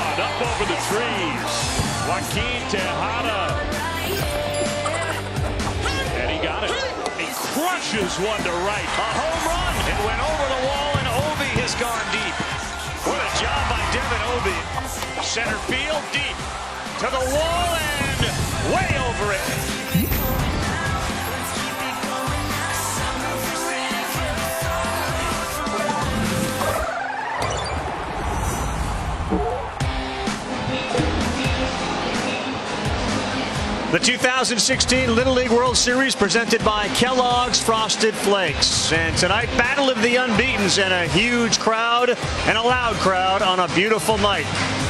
on up over the trees. Joaquin Tejada. And he got it. He crushes one to right. A home run. It went over the wall, and Obi has gone deep. What a job by Devin Obi. Center field, deep. To the wall and way over it. The 2016 Little League World Series presented by Kellogg's Frosted Flakes. And tonight, battle of the unbeatens and a huge crowd and a loud crowd on a beautiful night.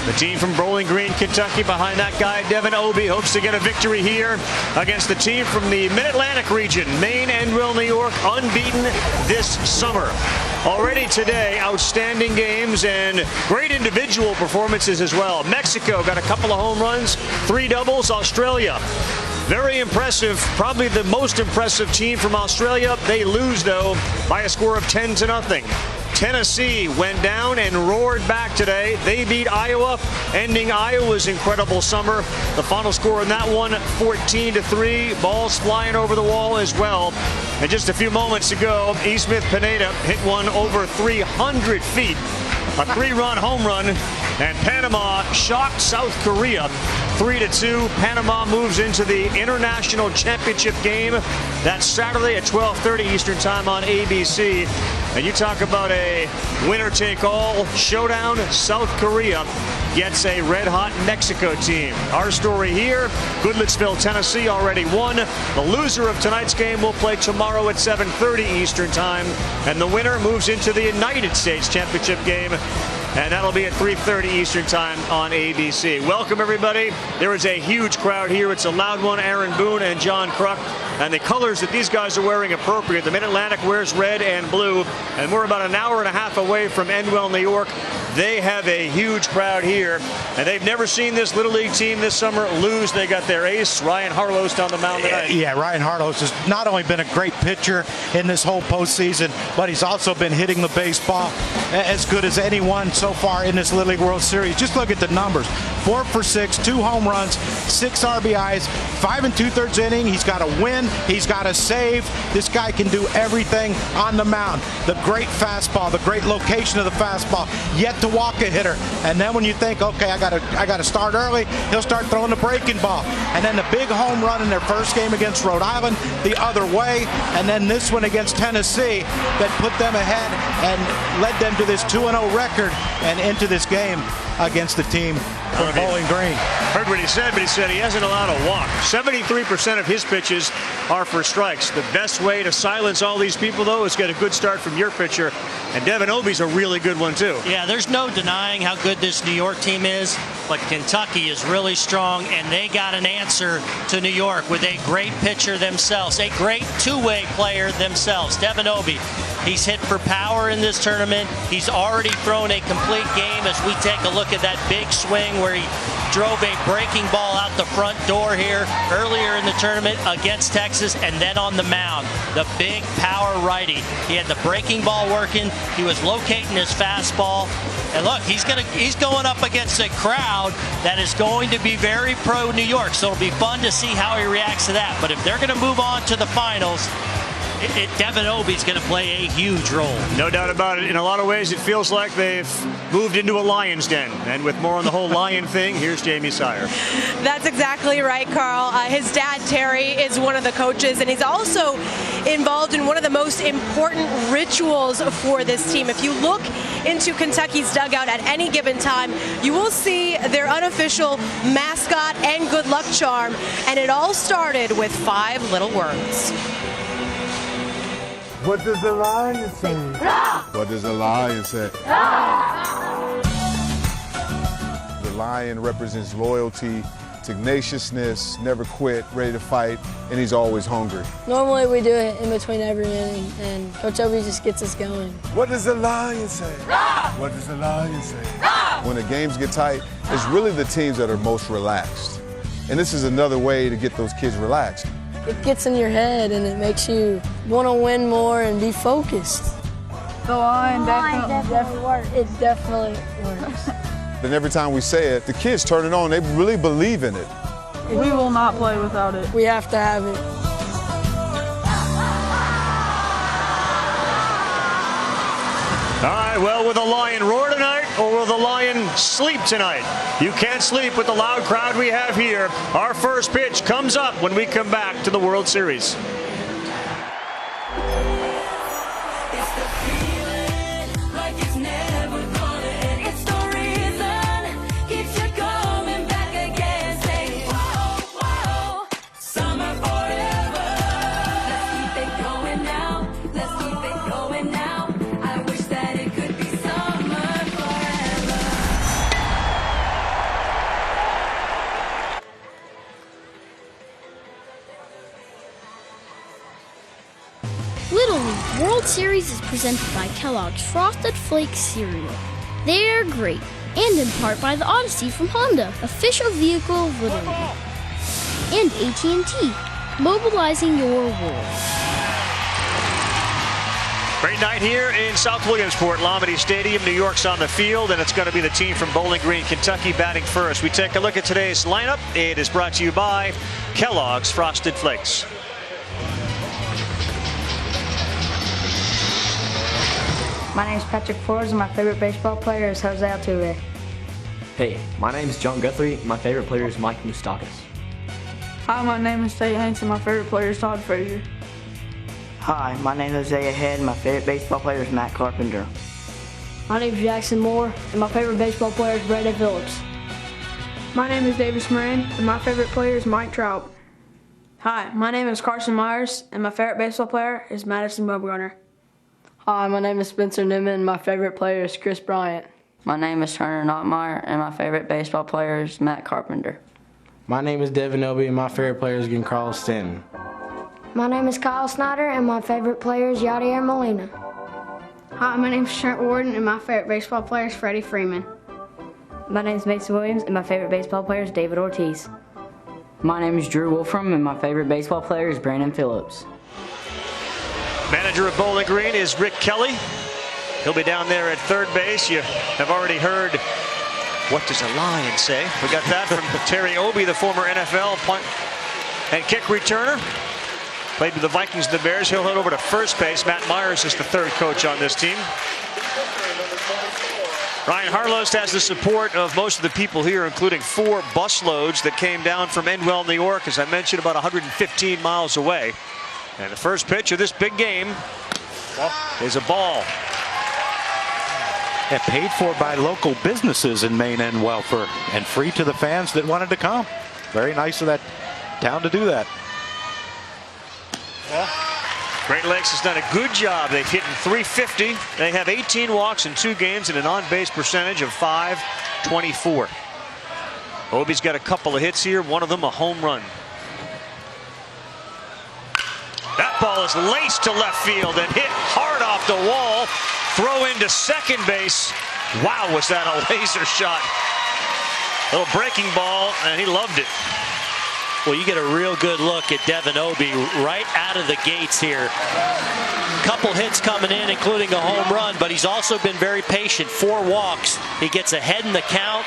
The team from Bowling Green, Kentucky, behind that guy, Devin Obi, hopes to get a victory here against the team from the Mid-Atlantic region, Maine, Endwell, New York, unbeaten this summer. Already today, outstanding games and great individual performances as well. Mexico got a couple of home runs, 3 doubles. Australia, very impressive, probably the most impressive team from Australia. They lose, though, by a score of 10-0. Tennessee went down and roared back today. They beat Iowa, ending Iowa's incredible summer. The final score in that one, 14-3. Balls flying over the wall as well. And just a few moments ago, E. Smith Pineda hit one over 300 feet. A 3-run home run, and Panama shocked South Korea 3-2. Panama moves into the International Championship game. That's Saturday at 12:30 Eastern Time on ABC. And you talk about a winner-take-all showdown. South Korea gets a red-hot Mexico team. Our story here, Goodlettsville, Tennessee already won. The loser of tonight's game will play tomorrow at 7:30 Eastern Time. And the winner moves into the United States Championship game. And that'll be at 3:30 Eastern Time on ABC. Welcome, everybody. There is a huge crowd here. It's a loud one. Aaron Boone and John Kruk. And the colors that these guys are wearing appropriate. The Mid-Atlantic wears red and blue. And we're about an hour and a half away from Endwell, New York. They have a huge crowd here. And they've never seen this Little League team this summer lose. They got their ace, Ryan Harlost, on the mound tonight. Yeah, Ryan Harlost has not only been a great pitcher in this whole postseason, but he's also been hitting the baseball as good as anyone so far in this Little League World Series. Just look at the numbers. 4 for 6, 2 home runs, 6 RBIs, 5 2/3 inning. He's got a win. He's got a save. This guy can do everything on the mound. The great fastball, the great location of the fastball, yet to walk a hitter. And then when you think, okay, I got to start early, he'll start throwing the breaking ball. And then the big home run in their first game against Rhode Island the other way. And then this one against Tennessee that put them ahead and led them to this 2-0 record and into this game against the team from Bowling Green. Heard what he said, but he said he hasn't allowed a walk. 73% of his pitches are for strikes. The best way to silence all these people, though, is get a good start from your pitcher. And Devin Obi's a really good one, too. Yeah, there's no denying how good this New York team is, but Kentucky is really strong, and they got an answer to New York with a great pitcher themselves, a great two-way player themselves. Devin Obi, he's hit for power in this tournament. He's already thrown a complete game as we take a look at that big swing where he drove a breaking ball out the front door here earlier in the tournament against Texas, and then on the mound, the big power righty. He had the breaking ball working. He was locating his fastball. And look, he's going up against a crowd that is going to be very pro New York. So it'll be fun to see how he reacts to that. But if they're going to move on to the finals, Devin Obi's going to play a huge role. No doubt about it. In a lot of ways, it feels like they've moved into a lion's den. And with more on the whole lion thing, here's Jamie Sire. That's exactly right, Carl. His dad, Terry, is one of the coaches, and he's also involved in one of the most important rituals for this team. If you look into Kentucky's dugout at any given time, you will see their unofficial mascot and good luck charm. And it all started with 5 little words. What does the lion say? What does the lion say? The lion represents loyalty, tenacious, never quit, ready to fight, and he's always hungry. Normally we do it in between every inning, and Coach Obi just gets us going. What does the lion say? What does the lion say? When the games get tight, it's really the teams that are most relaxed. And this is another way to get those kids relaxed. It gets in your head and it makes you want to win more and be focused. The line definitely works. It definitely works. And every time we say it, the kids turn it on. They really believe in it. We will not play without it. We have to have it. All right, well, will the Lion roar tonight or will the Lion sleep tonight? You can't sleep with the loud crowd we have here. Our first pitch comes up when we come back to the World Series. Little League World Series is presented by Kellogg's Frosted Flakes cereal. They are great, and in part by the Odyssey from Honda, official vehicle of Little League. And AT&T, mobilizing your world. Great night here in South Williamsport, Lombardi Stadium. New York's on the field, and it's going to be the team from Bowling Green, Kentucky, batting first. We take a look at today's lineup. It is brought to you by Kellogg's Frosted Flakes. My name is Patrick Flores, and my favorite baseball player is Jose Altuve. Hey, my name is John Guthrie. My favorite player is Mike Moustakas. Hi, my name is Tate Hanks, and my favorite player is Todd Frazier. Hi, my name is Isaiah Head, and my favorite baseball player is Matt Carpenter. My name is Jackson Moore, and my favorite baseball player is Brandon Phillips. My name is Davis Moran, and my favorite player is Mike Trout. Hi, my name is Carson Myers, and my favorite baseball player is Madison Bumgarner. Hi, my name is Spencer Newman, and my favorite player is Chris Bryant. My name is Turner Knottmeyer, and my favorite baseball player is Matt Carpenter. My name is Devin Obie, and my favorite player is Giancarlo Stanton. My name is Kyle Snyder, and my favorite player is Yadier Molina. Hi, my name is Trent Warden, and my favorite baseball player is Freddie Freeman. My name is Mason Williams, and my favorite baseball player is David Ortiz. My name is Drew Wolfram, and my favorite baseball player is Brandon Phillips. Manager of Bowling Green is Rick Kelly. He'll be down there at third base. You have already heard what does a Lion say. We got that from Terry Obie, the former NFL punt and kick returner. Played with the Vikings and the Bears. He'll head over to first base. Matt Myers is the third coach on this team. Ryan Harlost has the support of most of the people here, including 4 busloads that came down from Endwell, New York, as I mentioned, about 115 miles away. And the first pitch of this big game is a ball. And paid for by local businesses in Maine and Welfare, and free to the fans that wanted to come. Very nice of that town to do that. Great Lakes has done a good job. They've hit in .350. They have 18 walks in 2 games and an on-base percentage of .524. Obie's got a couple of hits here, one of them a home run. That ball is laced to left field and hit hard off the wall. Throw into second base. Wow, was that a laser shot. Little breaking ball, and he loved it. Well, you get a real good look at Devin Obie right out of the gates here. Couple hits coming in, including a home run, but he's also been very patient. 4 walks. He gets ahead in the count.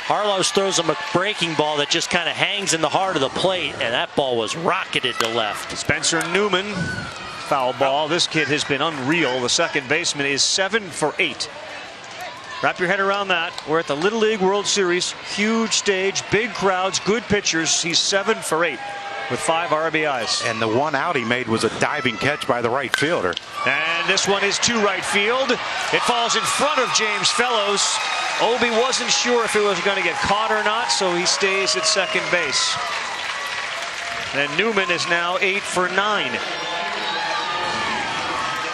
Harlow throws him a breaking ball that just kind of hangs in the heart of the plate, and that ball was rocketed to left. Spencer Newman, foul ball. This kid has been unreal. The second baseman is 7 for 8. Wrap your head around that. We're at the Little League World Series. Huge stage, big crowds, good pitchers. He's 7 for 8 with 5 RBIs. And the one out he made was a diving catch by the right fielder. And this one is to right field. It falls in front of James Fellows. Obie wasn't sure if it was going to get caught or not, so he stays at second base. And Newman is now 8 for 9.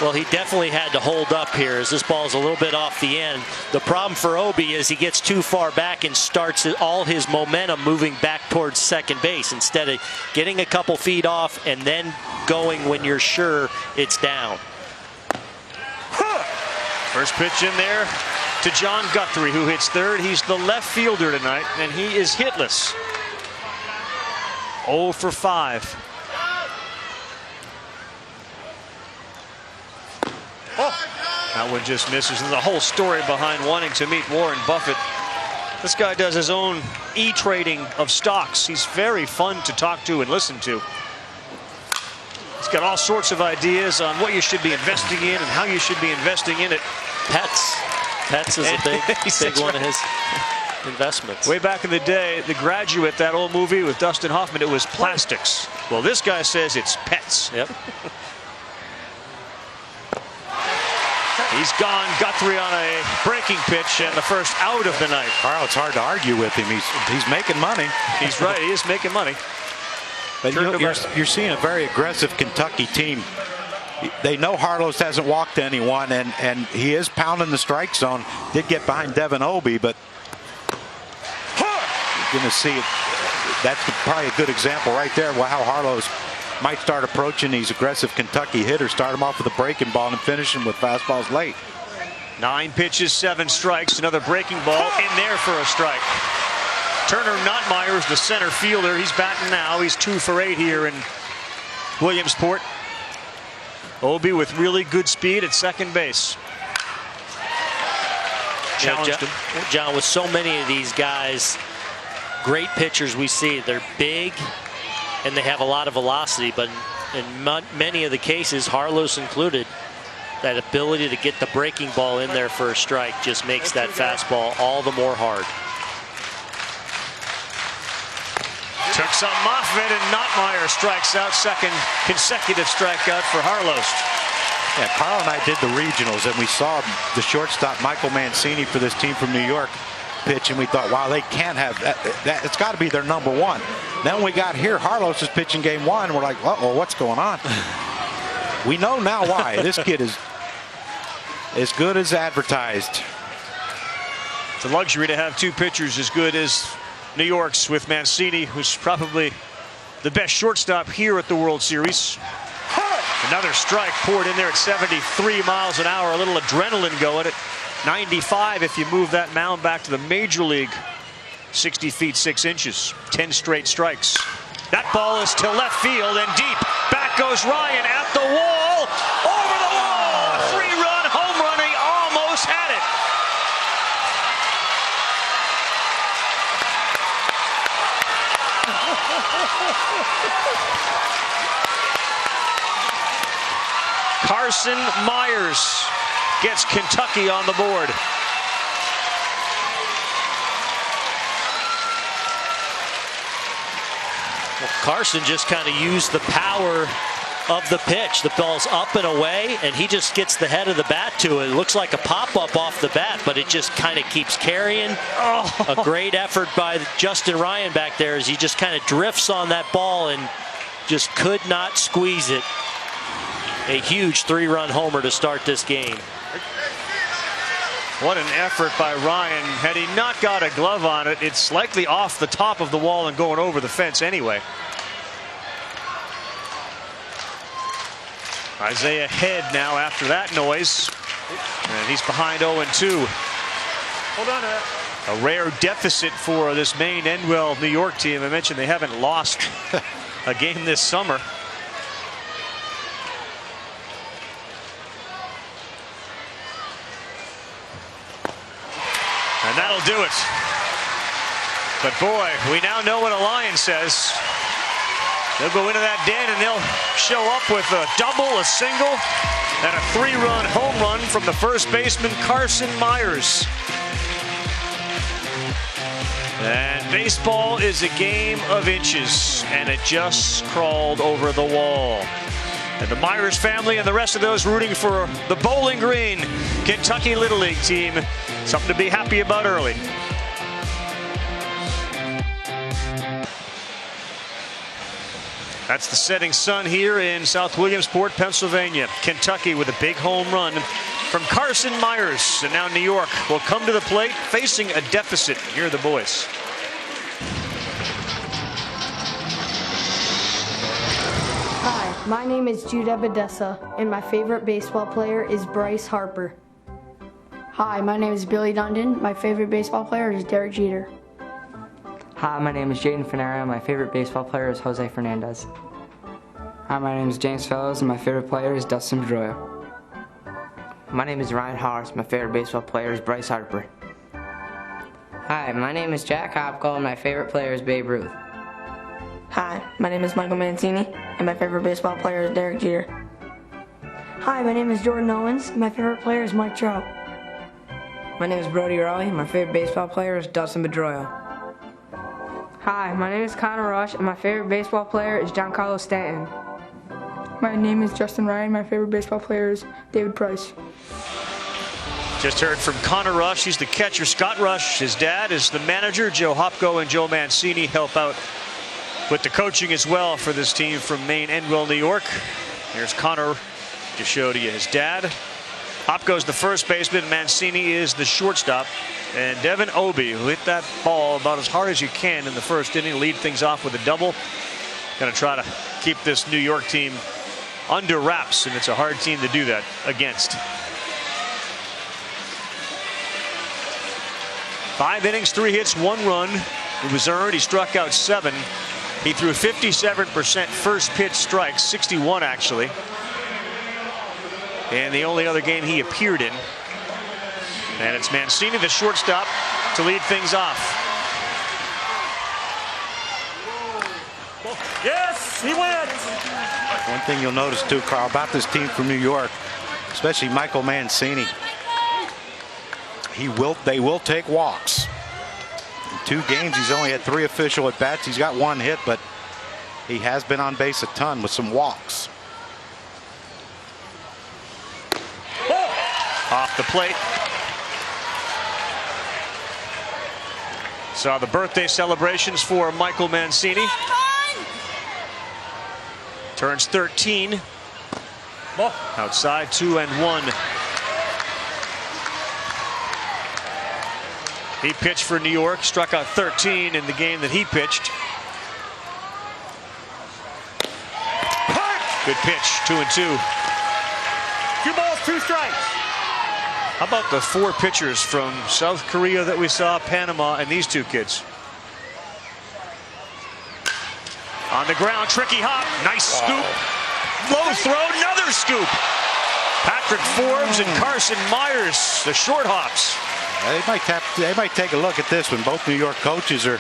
Well, he definitely had to hold up here as this ball is a little bit off the end. The problem for Obie is he gets too far back and starts all his momentum moving back towards second base instead of getting a couple feet off and then going when you're sure it's down. First pitch in there to John Guthrie, who hits third. He's the left fielder tonight, and he is hitless. 0 for 5. That one just misses. There's a whole story behind wanting to meet Warren Buffett This guy does his own e-trading of stocks. He's very fun to talk to and listen to. He's got all sorts of ideas on what you should be investing in and how you should be investing in it. Pets is a big one of his investments. Way back in the day, The Graduate, that old movie with Dustin Hoffman, it was plastics. Well, this guy says it's pets. Yep. He's gone Guthrie on a breaking pitch and the first out of the night. Carl, it's hard to argue with him. He's making money. He's right. He is making money. But you're seeing a very aggressive Kentucky team. They know Harlos hasn't walked anyone, and he is pounding the strike zone. Did get behind Devin Obie, but you're going to see it. That's probably a good example right there of how Harlos might start approaching these aggressive Kentucky hitters. Start them off with a breaking ball and finish them with fastballs late. 9 pitches, 7 strikes. Another breaking ball in there for a strike. Turner Notmeyer's the center fielder. He's batting now. He's 2 for 8 here in Williamsport. Obie with really good speed at second base. Challenged him. John, with so many of these guys, great pitchers we see, they're big and they have a lot of velocity, but in many of the cases, Harlos included, that ability to get the breaking ball in there for a strike just makes that fastball all the more hard. Took some Moffitt, and Notmeyer strikes out. Second consecutive strikeout for Harlos. Yeah, Carl and I did the regionals, and we saw the shortstop Michael Mancini for this team from New York pitch, and we thought, wow, they can't have that. It's got to be their number one. Then we got here, Harlos is pitching game 1, and we're like, uh-oh, what's going on? We know now why. This kid is as good as advertised. It's a luxury to have 2 pitchers as good as New York's, with Mancini, who's probably the best shortstop here at the World Series. Another strike poured in there at 73 miles an hour. A little adrenaline going at 95 if you move that mound back to the major league. 60 feet 6 inches. 10 straight strikes. That ball is to left field and deep. Back goes Ryan at the wall. Over the wall. A 3-run home run. He almost had it. Carson Myers gets Kentucky on the board. Well, Carson just kind of used the power of the pitch. The ball's up and away, and he just gets the head of the bat to it. It looks like a pop-up off the bat, but it just kind of keeps carrying. A great effort by Justin Ryan back there as he just kind of drifts on that ball and just could not squeeze it. A huge 3-run homer to start this game. What an effort by Ryan. Had he not got a glove on it, it's likely off the top of the wall and going over the fence anyway. Isaiah Head now after that noise. And he's behind 0-2. Hold on to that. A rare deficit for this Maine Endwell New York team. I mentioned they haven't lost a game this summer. And that'll do it. But boy, we now know what a Lion says. They'll go into that den and they'll show up with a double, a single, and a 3-run home run from the first baseman, Carson Myers. And baseball is a game of inches, and it just crawled over the wall. And the Myers family and the rest of those rooting for the Bowling Green Kentucky Little League team, something to be happy about early. That's the setting sun here in South Williamsport, Pennsylvania. Kentucky with a big home run from Carson Myers. And now New York will come to the plate facing a deficit. Here are the boys. Hi, my name is Jude Abadessa, and my favorite baseball player is Bryce Harper. Hi, my name is Billy Dundon. My favorite baseball player is Derek Jeter. Hi, my name is Jaden Fanera. My favorite baseball player is Jose Fernandez. Hi, my name is James Fellows, and my favorite player is Dustin Pedroia. My name is Ryan Howard. My favorite baseball player is Bryce Harper. Hi, my name is Jack Hopko, and my favorite player is Babe Ruth. Hi, my name is Michael Mancini, and my favorite baseball player is Derek Jeter. Hi, my name is Jordan Owens, and my favorite player is Mike Trout. My name is Brody Raleigh, and my favorite baseball player is Dustin Pedroia. Hi, my name is Connor Rush, and my favorite baseball player is Giancarlo Stanton. My name is Justin Ryan, my favorite baseball player is David Price. Just heard from Connor Rush. He's the catcher. Scott Rush, his dad, is the manager. Joe Hopko and Joe Mancini help out with the coaching as well for this team from Maine, Endwell, New York. Here's Connor to show to you his dad. Hopko's the first baseman. Mancini is the shortstop. And Devin Obie, who hit that ball about as hard as you can in the first inning, lead things off with a double. Going to try to keep this New York team under wraps, and it's a hard team to do that against. 5 innings, 3 hits, 1 run. It was earned. He struck out 7. He threw 57% first pitch strikes, 61 actually. And the only other game he appeared in. And it's Mancini, the shortstop, to lead things off. Yes, he went. One thing you'll notice too, Carl, about this team from New York, especially Michael Mancini, they will take walks. In 2 games, he's only had 3 official at bats. He's got 1 hit, but he has been on base a ton with some walks. Off the plate. Saw the birthday celebrations for Michael Mancini. Turns 13. Outside, 2-1. He pitched for New York, struck out 13 in the game that he pitched. Good pitch, 2-2. 2 balls, 2 strikes. How about the 4 pitchers from South Korea that we saw, Panama, and these 2 kids? On the ground, tricky hop, nice scoop. Low throw, another scoop. Patrick Forbes and Carson Myers, the short hops. They might take a look at this when both New York coaches are.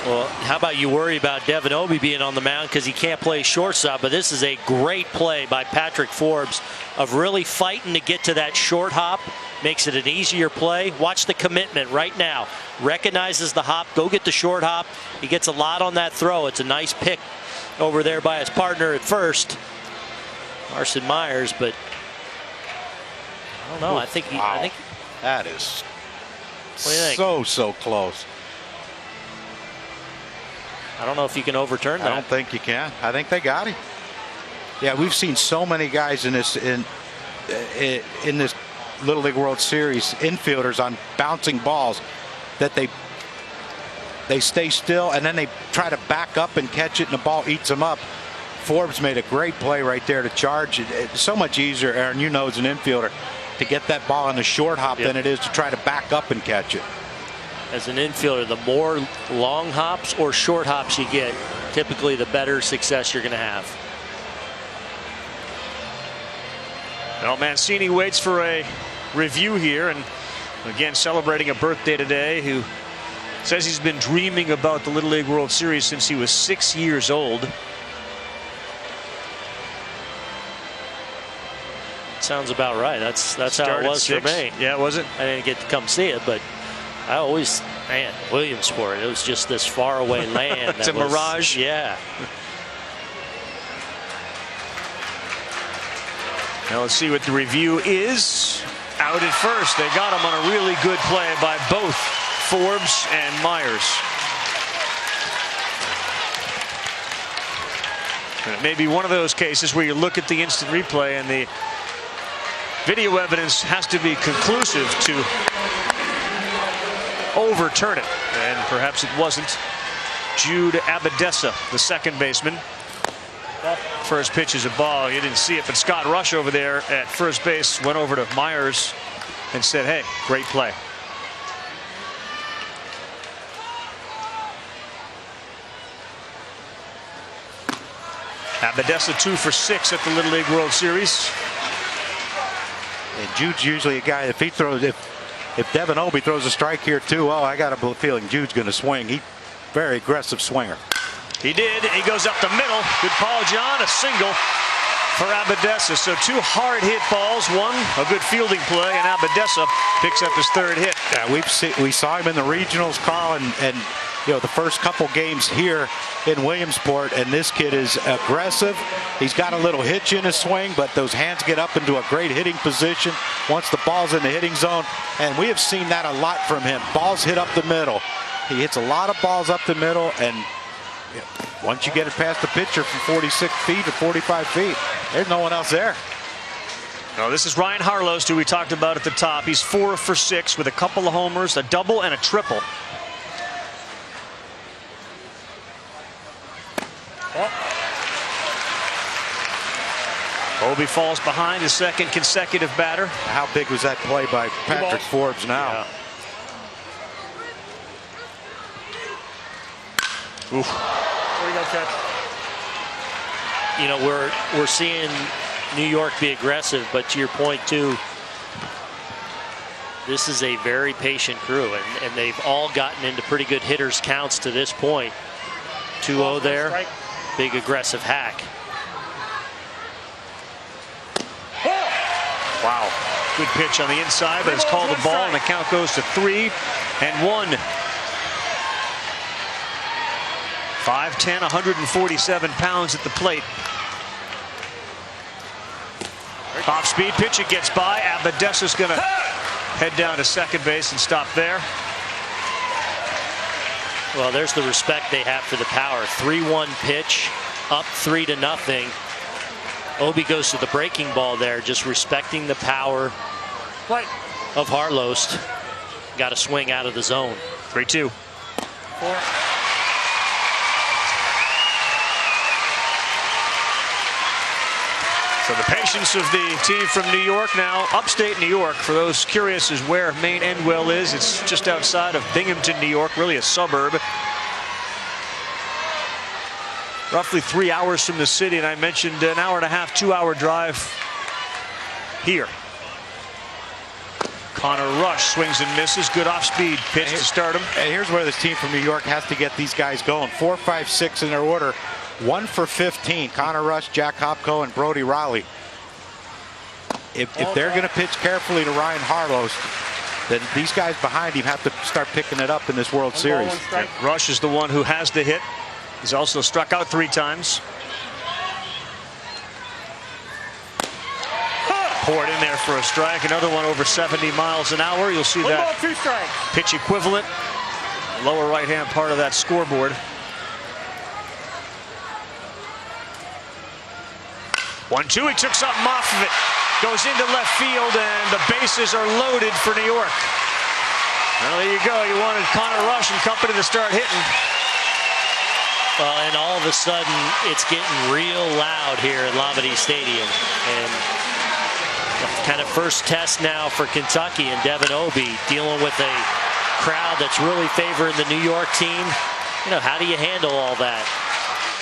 Well, how about you worry about Devin Obie being on the mound because he can't play shortstop, but this is a great play by Patrick Forbes of really fighting to get to that short hop. Makes it an easier play. Watch the commitment right now. Recognizes the hop, go get the short hop. He gets a lot on that throw. It's a nice pick over there by his partner at first, Carson Myers, but I don't know. I think that is what do you think? so close. I don't know if you can overturn that. I don't think you can. I think they got him. Yeah, we've seen so many guys in this Little League World Series, infielders on bouncing balls, that they stay still and then they try to back up and catch it and the ball eats them up. Forbes made a great play right there to charge it. It's so much easier, Aaron, you know, as an infielder, to get that ball on the short hop than it is to try to back up and catch it. As an infielder, the more long hops or short hops you get, typically the better success you're going to have. Well, Mancini waits for a review here, and again celebrating a birthday today, who says he's been dreaming about the Little League World Series since he was 6 years old. Sounds about right. That's how it was for me. Yeah, was it? I didn't get to come see it, but I always, Williamsport, it was just this faraway land. It's a mirage. Yeah. Now let's see what the review is. Out at first. They got him on a really good play by both Forbes and Myers. And it may be one of those cases where you look at the instant replay and the video evidence has to be conclusive to overturn it. And perhaps it wasn't. Jude Abadessa, the second baseman. First pitch is a ball. You didn't see it, but Scott Rush over there at first base went over to Myers and said, hey, great play. Abadessa 2 for 6 at the Little League World Series. And Jude's usually a guy, if if Devin Obie throws a strike here too, oh, I got a feeling Jude's going to swing. He's very aggressive swinger. He did. He goes up the middle. Good call, John. A single for Abadessa. So 2 hard hit balls, 1 a good fielding play, and Abadessa picks up his 3rd hit. Yeah, we saw him in the regionals, Carl, and the first couple games here in Williamsport, and this kid is aggressive. He's got a little hitch in his swing, but those hands get up into a great hitting position once the ball's in the hitting zone, and we have seen that a lot from him. Balls hit up the middle. He hits a lot of balls up the middle, and once you get it past the pitcher from 46 feet to 45 feet, there's no one else there. No, this is Ryan Harlost, who we talked about at the top. He's 4 for 6 with a couple of homers, a double and a triple. Obie falls behind his 2nd consecutive batter. How big was that play by Patrick Forbes now? Yeah. Oof. We're seeing New York be aggressive, but to your point too, this is a very patient crew, and they've all gotten into pretty good hitters counts to this point. 2-0 there. Big aggressive hack. Wow. Good pitch on the inside, but it's called a ball, and the count goes to 3-1. 5'10", 147 pounds at the plate. Off speed pitch, it gets by. Abadessa's going to head down to second base and stop there. Well, there's the respect they have for the power. 3-1 pitch, up 3-0. Obie goes to the breaking ball there, just respecting the power of Harlost. Got a swing out of the zone. 3-2. 4. So the patience of the team from New York now, upstate New York. For those curious as where Maine Endwell is, it's just outside of Binghamton, New York, really a suburb. Roughly 3 hours from the city, and I mentioned an hour and a half, 2-hour drive here. Connor Rush swings and misses. Good off-speed pitch to start him. And here's where this team from New York has to get these guys going. 4, 5, 6 in their order. 1 for 15. Connor Rush, Jack Hopko, and Brody Raleigh. If they're going to pitch carefully to Ryan Harlost, then these guys behind him have to start picking it up in this World Series. Yeah, Rush is the one who has the hit. He's also struck out 3 times. Poured in there for a strike. Another one over 70 miles an hour. You'll see that pitch equivalent. Lower right-hand part of that scoreboard. 1-2. He took something off of it. Goes into left field, and the bases are loaded for New York. Well, there you go. You wanted Connor Rush and company to start hitting. Well, and all of a sudden, it's getting real loud here at Labadie Stadium. And kind of first test now for Kentucky and Devin Obie dealing with a crowd that's really favoring the New York team. How do you handle all that?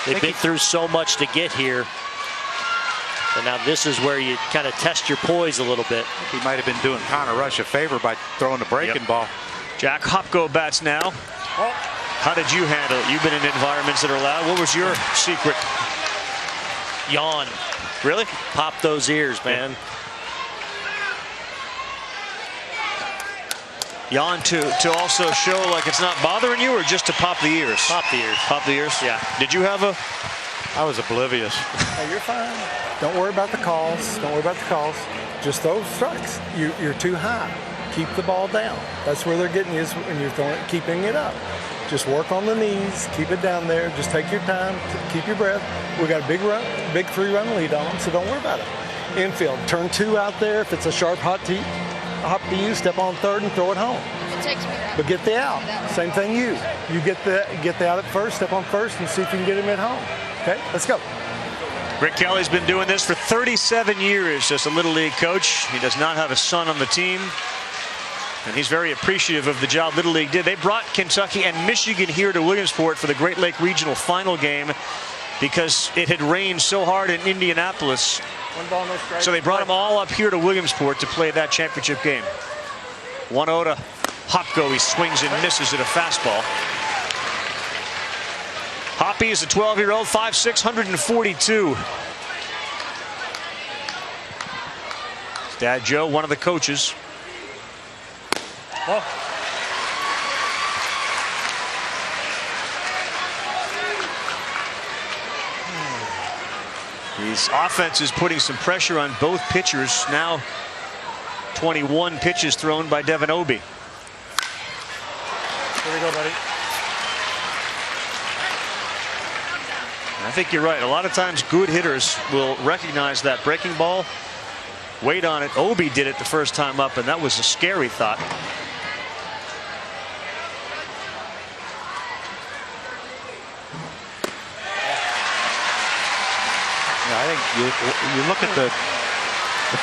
They've been through so much to get here. And now this is where you kind of test your poise a little bit. He might have been doing Connor Rush a favor by throwing the breaking ball. Jack Hopko bats now. How did you handle it? You've been in environments that are loud. What was your secret? Yawn. Really? Pop those ears, man. Yawn to also show like it's not bothering you, or just to pop the ears? Pop the ears. Pop the ears? Yeah. Did you have a... I was oblivious. Hey, you're fine. Don't worry about the calls. Don't worry about the calls. Just those strikes. You're too high. Keep the ball down. That's where they're getting you, is when you're keeping it up. Just work on the knees. Keep it down there. Just take your time. Keep your breath. We got a big 3-run lead on them, so don't worry about it. Infield. Turn 2 out there. If it's a sharp hop to you, step on third and throw it home. But get the out. Same thing you. You get the out at first, step on first, and see if you can get him at home. Okay, let's go. Rick Kelly's been doing this for 37 years as a Little League coach. He does not have a son on the team, and he's very appreciative of the job Little League did. They brought Kentucky and Michigan here to Williamsport for the Great Lake Regional final game because it had rained so hard in Indianapolis. One ball, no strike. So they brought them all up here to Williamsport to play that championship game. 1-0 to Hopko. He swings and misses at a fastball. Hoppy is a 12-year-old, 5'6", 142. His dad Joe, one of the coaches. Oh. His offense is putting some pressure on both pitchers. Now 21 pitches thrown by Devin Obie. Here we go, buddy. I think you're right. A lot of times good hitters will recognize that breaking ball, wait on it. Obie did it the first time up, and that was a scary thought. I think you look at the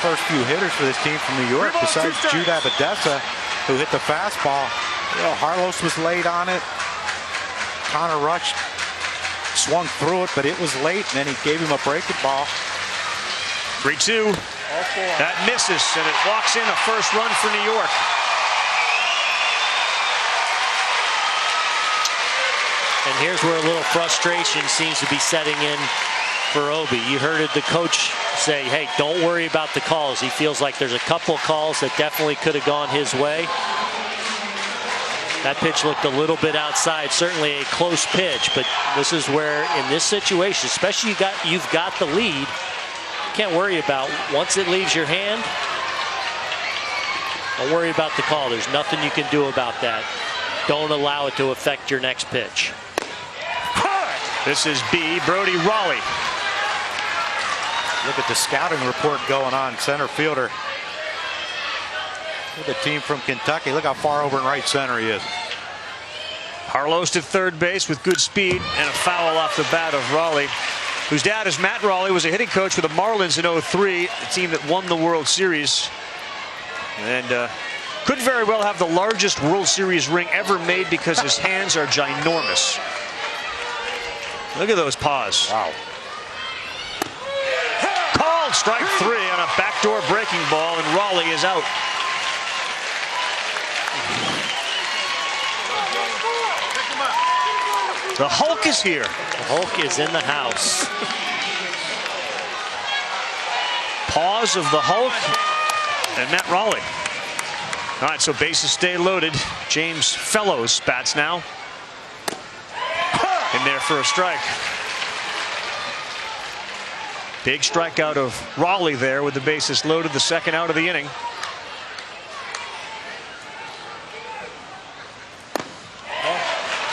first few hitters for this team from New York, besides Jude Abadessa, who hit the fastball. Harlos was late on it. Connor Rush swung through it, but it was late, and then he gave him a breaking ball. 3-2. That misses, and it walks in a first run for New York. And here's where a little frustration seems to be setting in for Obie. You heard the coach say, hey, don't worry about the calls. He feels like there's a couple calls that definitely could have gone his way. That pitch looked a little bit outside, certainly a close pitch, but this is where, in this situation, especially you've got the lead, you can't worry about once it leaves your hand. Don't worry about the call. There's nothing you can do about that. Don't allow it to affect your next pitch. This is B. Brody Raleigh. Look at the scouting report going on. Center fielder. Look at the team from Kentucky. Look how far over in right center he is. Harlos to third base with good speed and a foul off the bat of Raleigh, whose dad is Matt Raleigh, was a hitting coach for the Marlins in '03, the team that won the World Series. And could very well have the largest World Series ring ever made because his hands are ginormous. Look at those paws. Wow. Called strike 3 on a backdoor breaking ball, and Raleigh is out. The Hulk is here. The Hulk is in the house. Paws of the Hulk and Matt Raleigh. All right, so bases stay loaded. James Fellows bats now. In there for a strike. Big strikeout of Raleigh there with the bases loaded, the second out of the inning.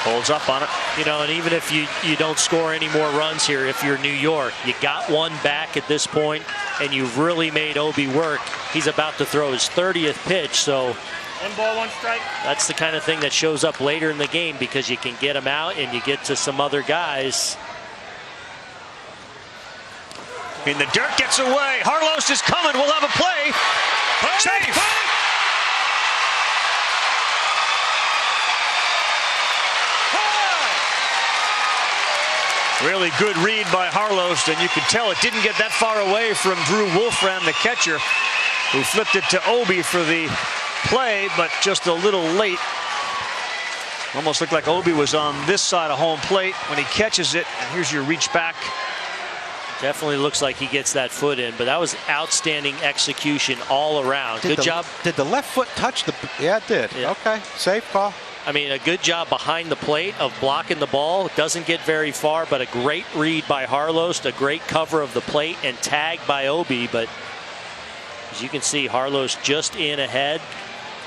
Holds up on it. You know, and even if you don't score any more runs here, if you're New York, you got one back at this point, and you've really made Obie work. He's about to throw his 30th pitch, so 1 ball, 1 strike. That's the kind of thing that shows up later in the game because you can get him out and you get to some other guys. In the dirt, gets away. Harlos is coming. We'll have a play. Safe. Really good read by Harlos, and you could tell it didn't get that far away from Drew Wolfram, the catcher, who flipped it to Obie for the play, but just a little late. Almost looked like Obie was on this side of home plate when he catches it, and here's your reach back. Definitely looks like he gets that foot in, but that was outstanding execution all around. Good job. Did the left foot touch the? Yeah, it did. Yeah. Okay, safe call. I mean, a good job behind the plate of blocking the ball. Doesn't get very far, but a great read by Harlos, a great cover of the plate, and tag by Obie. But as you can see, Harlos just in ahead.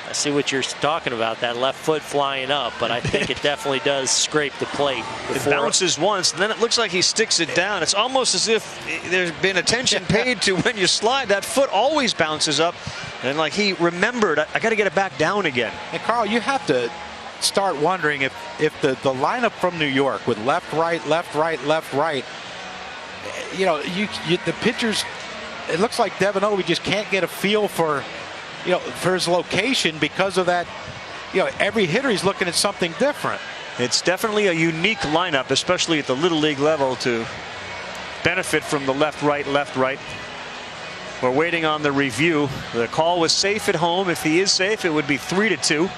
I see what you're talking about, that left foot flying up, but I think it definitely does scrape the plate. It bounces once, and then it looks like he sticks it down. It's almost as if there's been attention paid to when you slide. That foot always bounces up, and like he remembered, I got to get it back down again. And Carl, you have to start wondering if the lineup from New York with left, right, you know, the pitchers, it looks like Devin Obie just can't get a feel for, you know, for his location because of that. You know, every hitter he's looking at something different. It's definitely a unique lineup, especially at the Little League level, to benefit from the left, right. We're waiting on the review. The call was safe at home. If he is safe, it would be 3-2.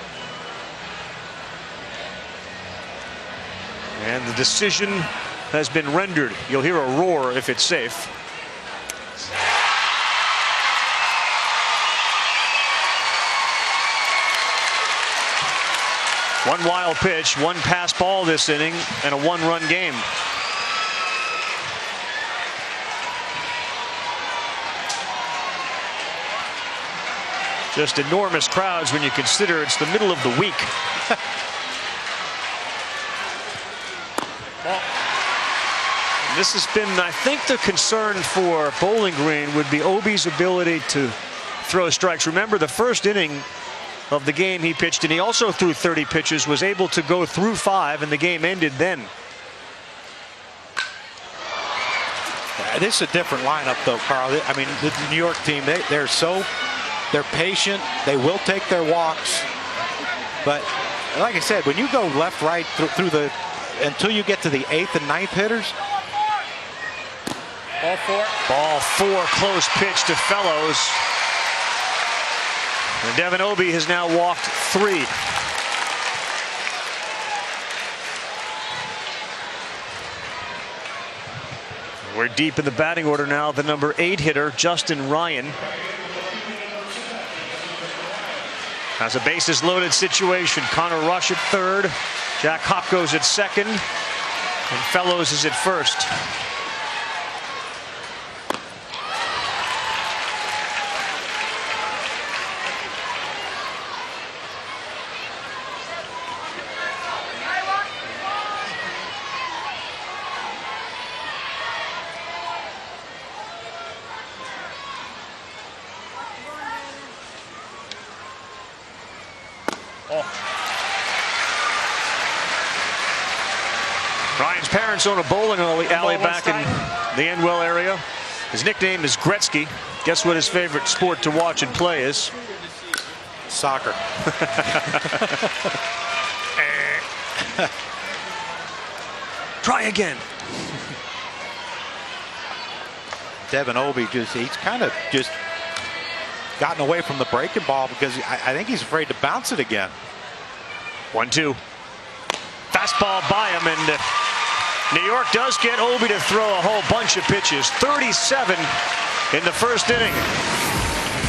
And the decision has been rendered. You'll hear a roar if it's safe. One wild pitch, one pass ball this inning, and a one-run game. Just enormous crowds when you consider it's the middle of the week. This has been, I think, the concern for Bowling Green would be Obi's ability to throw strikes. Remember, the first inning of the game he pitched, and he also threw 30 pitches, was able to go through 5, and the game ended then. This is a different lineup, though, Carl. I mean, the New York team, they're patient. They will take their walks. But like I said, when you go left, right through the until you get to the 8th and 9th hitters. Ball 4. Ball 4, close pitch to Fellows. And Devin Obi has now walked 3. We're deep in the batting order now. The number 8 hitter, Justin Ryan. Has a bases loaded situation. Connor Rush at 3rd. Jack Hop goes at 2nd. And Fellows is at 1st. Ryan's parents own a bowling alley back in the Endwell area. His nickname is Gretzky. Guess what his favorite sport to watch and play is? Soccer. Try again. Devin Obi he's kind of just gotten away from the breaking ball because I think he's afraid to bounce it again. 1-2. Fastball by him, and New York does get Obi to throw a whole bunch of pitches. 37 in the first inning.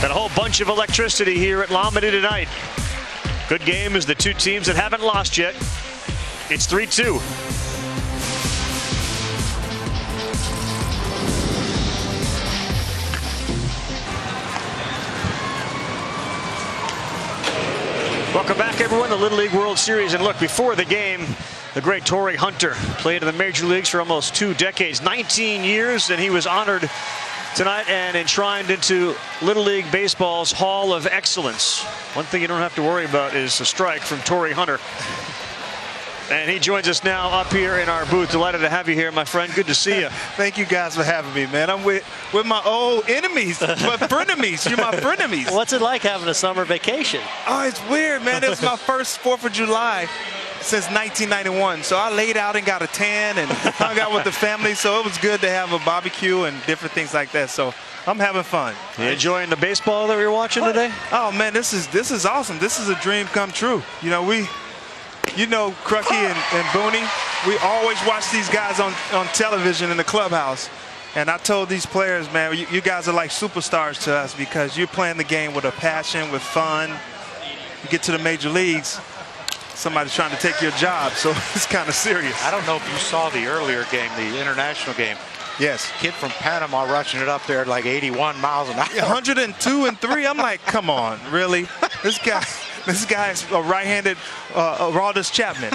And a whole bunch of electricity here at Lombardy tonight. Good game as the two teams that haven't lost yet. It's 3-2. Welcome back, everyone. The Little League World Series. And look, before the game, the great Torrey Hunter played in the major leagues for almost 2 decades, 19 years, and he was honored tonight and enshrined into Little League Baseball's Hall of Excellence. One thing you don't have to worry about is a strike from Torrey Hunter. And he joins us now up here in our booth. Delighted to have you here, my friend. Good to see you. Thank you guys for having me, man. I'm with my old enemies, but frenemies. You're my frenemies. What's it like having a summer vacation? Oh, it's weird, man. It was my first 4th of July since 1991. So I laid out and got a tan and hung out with the family. So it was good to have a barbecue and different things like that. So I'm having fun. You enjoying the baseball that you're watching today? Oh, man, this is awesome. This is a dream come true. You know, Crucky and Booney, we always watch these guys on television in the clubhouse. And I told these players, man, you guys are like superstars to us because you're playing the game with a passion, with fun. You get to the major leagues, somebody's trying to take your job, so it's kind of serious. I don't know if you saw the earlier game, the international game. Yes. Kid from Panama rushing it up there at like 81 miles an hour. 102 and 3. I'm like, come on, really? This guy's a right-handed Aroldis Chapman.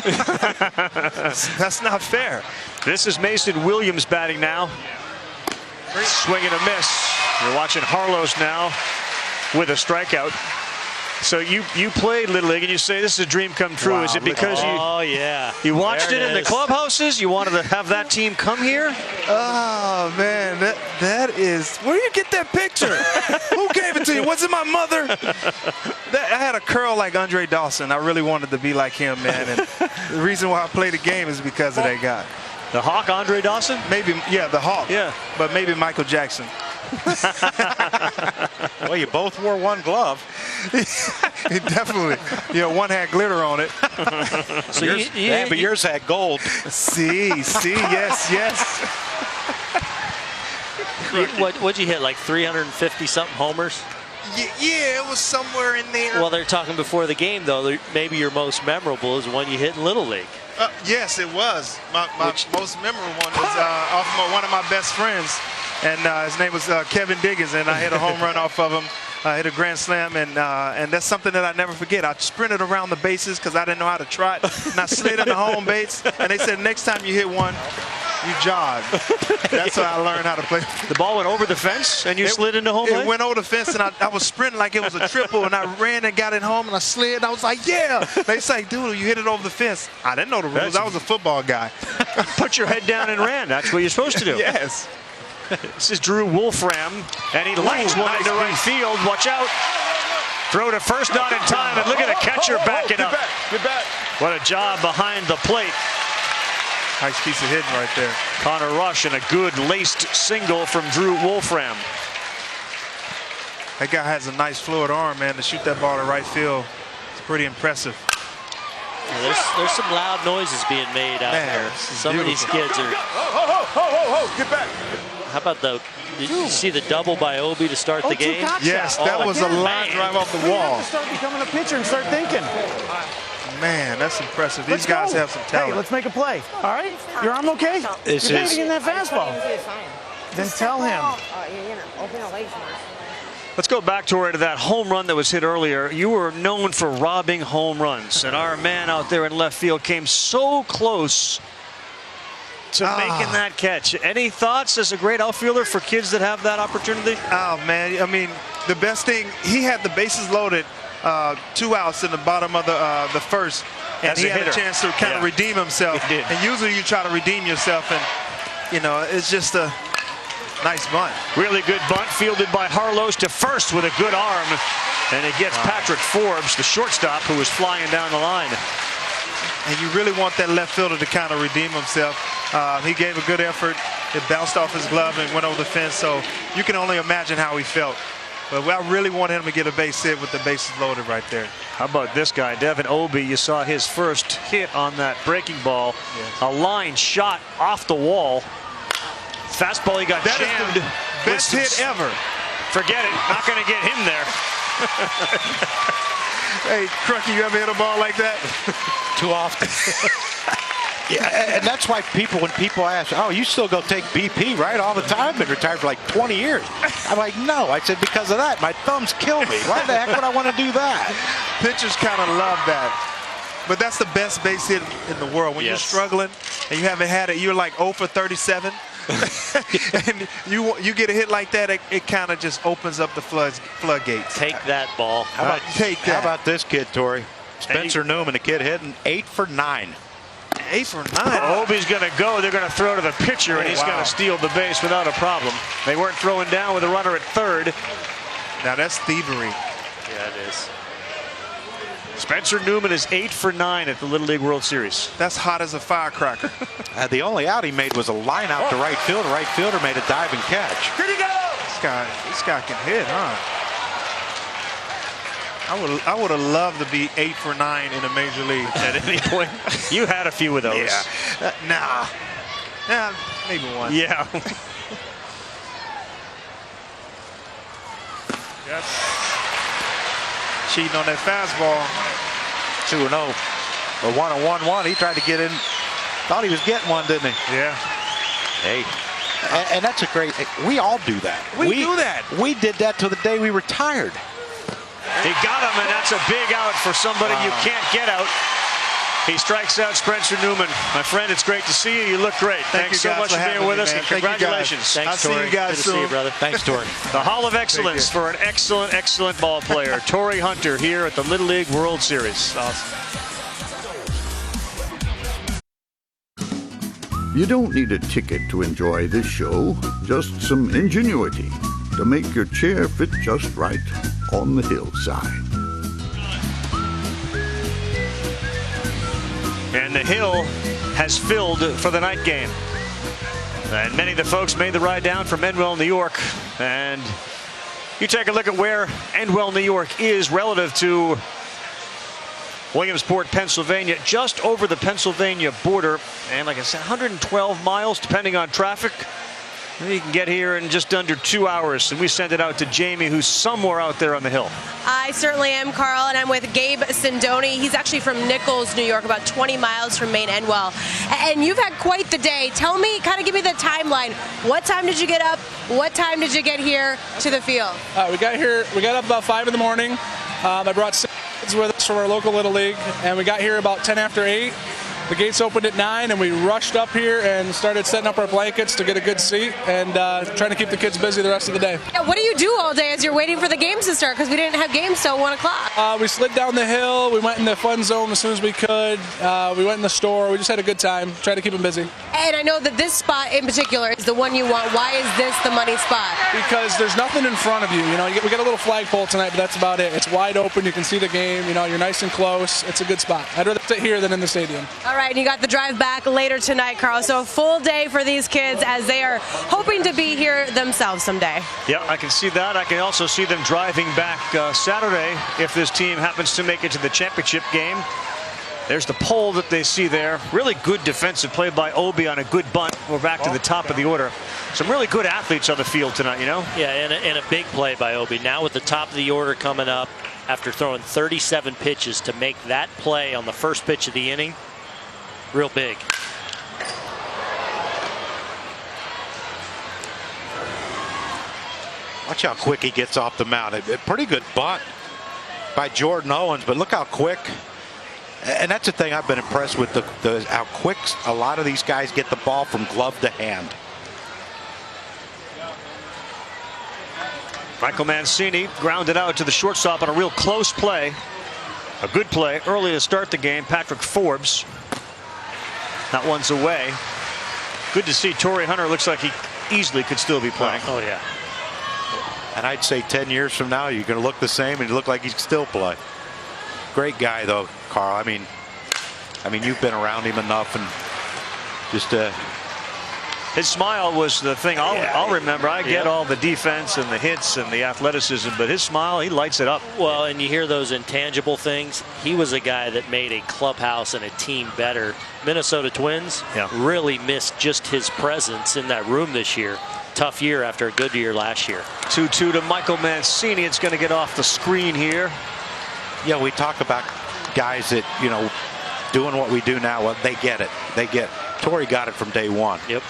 That's not fair. This is Mason Williams batting now. Swing and a miss. You're watching Harlows now with a strikeout. So you played Little League and you say this is a dream come true. Wow. Is it because you watched it in the clubhouses? You wanted to have that team come here? Oh, man, that is... Where do you get that picture? Who gave it to you? Was it my mother? I had a curl like Andre Dawson. I really wanted to be like him, man. And the reason why I play the game is because of that guy. The Hawk, Andre Dawson? Maybe, yeah, the Hawk. Yeah. But maybe Michael Jackson. Well, you both wore one glove. Definitely. One had glitter on it. So but yours had gold. See, yes. What'd you hit, like 350-something homers? Yeah, it was somewhere in there. Well, they're talking before the game, though. Maybe your most memorable is one you hit in Little League. Yes, it was. My most memorable one was off one of my best friends, and his name was Kevin Diggins, and I hit a home run off of him. I hit a grand slam, and that's something that I never forget. I sprinted around the bases because I didn't know how to trot, and I slid in the home base, and they said, next time you hit one, you jog. That's how I learned how to play. The ball went over the fence, and you slid into home plate? It went over the fence, and I was sprinting like it was a triple, and I ran and got it home, and I slid, and I was like, yeah. They say, dude, you hit it over the fence. I didn't know the rules. I was a football guy. Put your head down and ran. That's what you're supposed to do. Yes. This is Drew Wolfram, and he lights one into right field. Watch out. Throw to first, not in time, and look at the catcher backing up. Get back. What a job behind the plate. Nice piece of hitting right there. Connor Rush and a good laced single from Drew Wolfram. That guy has a nice fluid arm, man. To shoot that ball to right field, it's pretty impressive. Yeah, there's some loud noises being made out there. Some of these kids are. Get back. How about did you see the double by Obi to start the game? Yes, that was a line drive off the wall. Start becoming a pitcher and start thinking. Man, that's impressive. These guys have some talent. Hey, let's make a play. All right? Your arm okay? You're hitting in that fastball. Then tell him. Let's go back to that home run that was hit earlier. You were known for robbing home runs, and our man out there in left field came so close to making that catch. Any thoughts as a great outfielder for kids that have that opportunity? Oh, man. I mean, the best thing, he had the bases loaded, 2 outs in the bottom of the first, and he had a chance to kind of redeem himself. He did. And usually you try to redeem yourself, and, it's just a nice bunt. Really good bunt fielded by Harlows to first with a good arm, and it gets Patrick Forbes, the shortstop, who was flying down the line. And you really want that left fielder to kind of redeem himself. He gave a good effort. It bounced off his glove and went over the fence, so you can only imagine how he felt. But I really want him to get a base hit with the bases loaded right there. How about this guy, Devin Obi? You saw his first hit on that breaking ball. Yes. A line shot off the wall. Fastball, he got jammed. Best hit ever. Forget it. Not going to get him there. Hey, Crucky, you ever hit a ball like that? Too often. Yeah, and that's why when people ask, oh, you still go take BP, right, all the time? Been retired for like 20 years. I'm like, no. I said, because of that, my thumbs kill me. Why the heck would I want to do that? Pitchers kind of love that. But that's the best base hit in the world. When you're struggling and you haven't had it, you're like 0 for 37. And you get a hit like that, it kind of just opens up the floodgates. Take that ball. How about this kid, Tori? Spencer Newman, the kid hitting 8 for 9. 8 for 9. Obi's going to go. They're going to throw to the pitcher, and he's going to steal the base without a problem. They weren't throwing down with a runner at third. Now that's thievery. Yeah, it is. Spencer Newman is 8 for 9 at the Little League World Series. That's hot as a firecracker. The only out he made was a line out to right field. Right fielder made a diving catch. Here he goes! This guy can hit, huh? I would have loved to be 8 for 9 in a major league at any point. You had a few of those. Yeah. Nah, maybe one. Yeah. Yep. Cheating on that fastball. 2-0. But 1-1-1. He tried to get in. Thought he was getting one, didn't he? Yeah. Hey. And that's a great. We all do that. We do that. We did that till the day we retired. He got him, and that's a big out for somebody you can't get out. He strikes out Spencer Newman. My friend, it's great to see you. You look great. Thanks so much for being with us, and congratulations. Thanks, Tori. I'll see you guys soon. Good to see you, brother. Thanks, Tori. The Hall of Excellence for an excellent, excellent ball player, Torrey Hunter, here at the Little League World Series. Awesome. You don't need a ticket to enjoy this show, just some ingenuity to make your chair fit just right on the hillside. And the hill has filled for the night game. And many of the folks made the ride down from Endwell, New York. And you take a look at where Endwell, New York is relative to Williamsport, Pennsylvania, just over the Pennsylvania border. And like I said, 112 miles depending on traffic. You can get here in just under 2 hours, and we send it out to Jamie, who's somewhere out there on the hill. I certainly am, Carl, and I'm with Gabe Sindoni. He's actually from Nichols, New York, about 20 miles from Maine Endwell. And you've had quite the day. Tell me, kind of give me the timeline. What time did you get up? What time did you get here to the field? We got up about 5 in the morning. I brought 6 kids with us from our local Little League, and we got here about 10 after 8. The gates opened at 9, and we rushed up here and started setting up our blankets to get a good seat and trying to keep the kids busy the rest of the day. Yeah, what do you do all day as you're waiting for the games to start? Because we didn't have games till 1 o'clock. We slid down the hill. We went in the fun zone as soon as we could. We went in the store. We just had a good time. Tried to keep them busy. And I know that this spot in particular is the one you want. Why is this the money spot? Because there's nothing in front of you. You know, we got a little flagpole tonight, but that's about it. It's wide open. You can see the game. You know, you're nice and close. It's a good spot. I'd rather sit here than in the stadium. All right, and you got the drive back later tonight, Carl. So a full day for these kids as they are hoping to be here themselves someday. Yeah, I can see that. I can also see them driving back Saturday if this team happens to make it to the championship game. There's the pole that they see there. Really good defensive play by Obi on a good bunt. We're back to the top of the order. Some really good athletes on the field tonight, you know? Yeah, and a big play by Obi. Now with the top of the order coming up after throwing 37 pitches to make that play on the first pitch of the inning. Real big. Watch how quick he gets off the mound. A pretty good bunt by Jordan Owens, but look how quick. And that's the thing I've been impressed with, how quick a lot of these guys get the ball from glove to hand. Michael Mancini grounded out to the shortstop on a real close play. A good play early to start the game. Patrick Forbes. That one's away. Good to see Torrey Hunter. Looks like he easily could still be playing. Oh, yeah. And I'd say 10 years from now, you're going to look the same and you look like he can still play. Great guy, though, Carl. I mean, you've been around him enough, and just his smile was the thing I'll remember. I get all the defense and the hits and the athleticism, but his smile, he lights it up. Well, and you hear those intangible things. He was a guy that made a clubhouse and a team better. Minnesota Twins really missed just his presence in that room this year. Tough year after a good year last year. 2-2 to Michael Mancini. It's going to get off the screen here. Yeah, we talk about guys that, you know, doing what we do now. Well, they get it. Torrey got it from day one. Yep.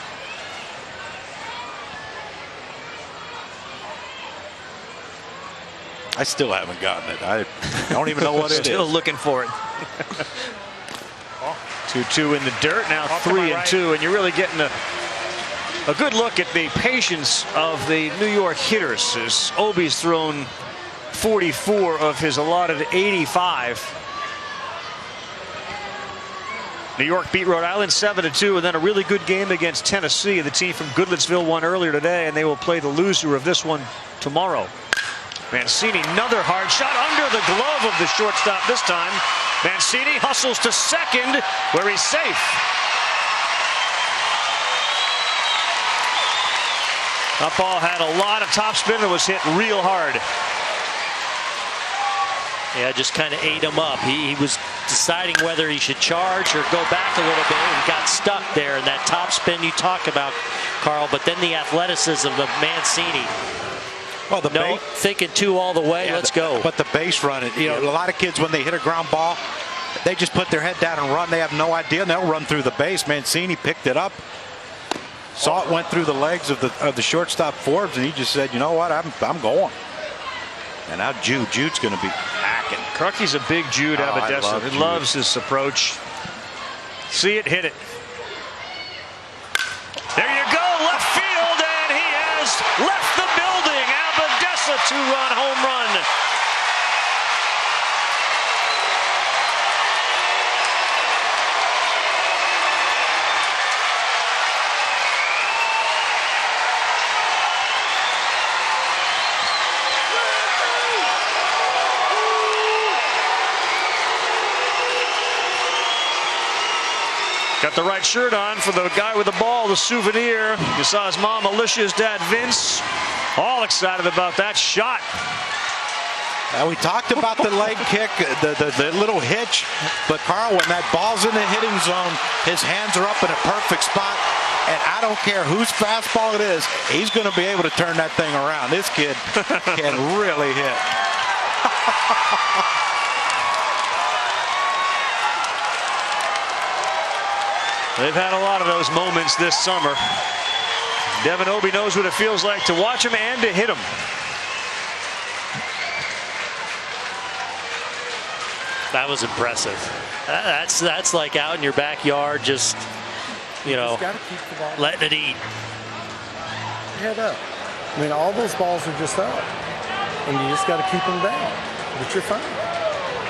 I still haven't gotten it. I don't even know what it is. Still looking for it. 2-2 in the dirt. Now 3-2, and you're really getting a good look at the patience of the New York hitters as Obi's thrown 44 of his allotted 85. New York beat Rhode Island 7-2, and then a really good game against Tennessee. The team from Goodlettsville won earlier today, and they will play the loser of this one tomorrow. Mancini, another hard shot under the glove of the shortstop this time. Mancini hustles to second, where he's safe. That ball had a lot of topspin and was hit real hard. Yeah, just kind of ate him up. He was deciding whether he should charge or go back a little bit and got stuck there in that topspin you talk about, Carl. But then the athleticism of Mancini. Well, thinking 2 all the way. Let's go. But the base run, you know, a lot of kids when they hit a ground ball, they just put their head down and run. They have no idea, and they'll run through the base. Mancini picked it up, saw it went through the legs of the shortstop Forbes, and he just said, "You know what? I'm going." And now Jude's going to be hacking. Crucky's a big Jude Abadessa. He loves this approach. See it, hit it. There you go, left field, and he has left the building. Abadessa, 2-run home run. Got the right shirt on for the guy with the ball, the souvenir. You saw his mom, Alicia, his dad, Vince. All excited about that shot. We talked about the leg kick, the little hitch, but Carl, when that ball's in the hitting zone, his hands are up in a perfect spot, and I don't care whose fastball it is, he's going to be able to turn that thing around. This kid can really hit. They've had a lot of those moments this summer. Devin Obie knows what it feels like to watch him and to hit him. That was impressive. That's like out in your backyard, just, you know, letting it eat. Head up. I mean, all those balls are just up, and you just got to keep them down. But you're fine.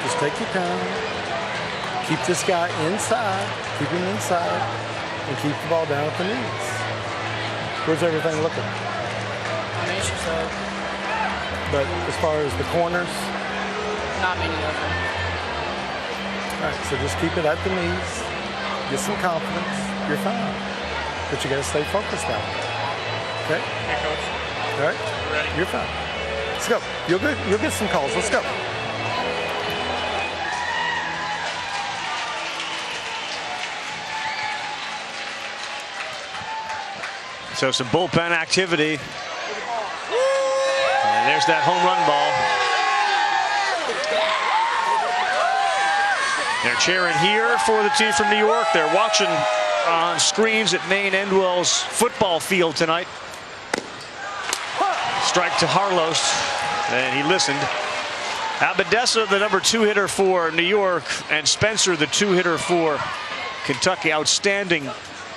Just take your time. Keep this guy inside. Keep him inside, and keep the ball down at the knees. Where's everything looking? But as far as the corners, not many of them. All right, so just keep it at the knees. Get some confidence. You're fine. But you got to stay focused now. Okay? Hey, Coach. All right? Ready? You're fine. Let's go. You'll get some calls. Let's go. So some bullpen activity. And there's that home run ball. They're cheering here for the team from New York. They're watching on screens at Maine Endwell's football field tonight. Strike to Harlos, and he listened. Abadessa, the number 2 hitter for New York, and Spencer, the 2 hitter for Kentucky. Outstanding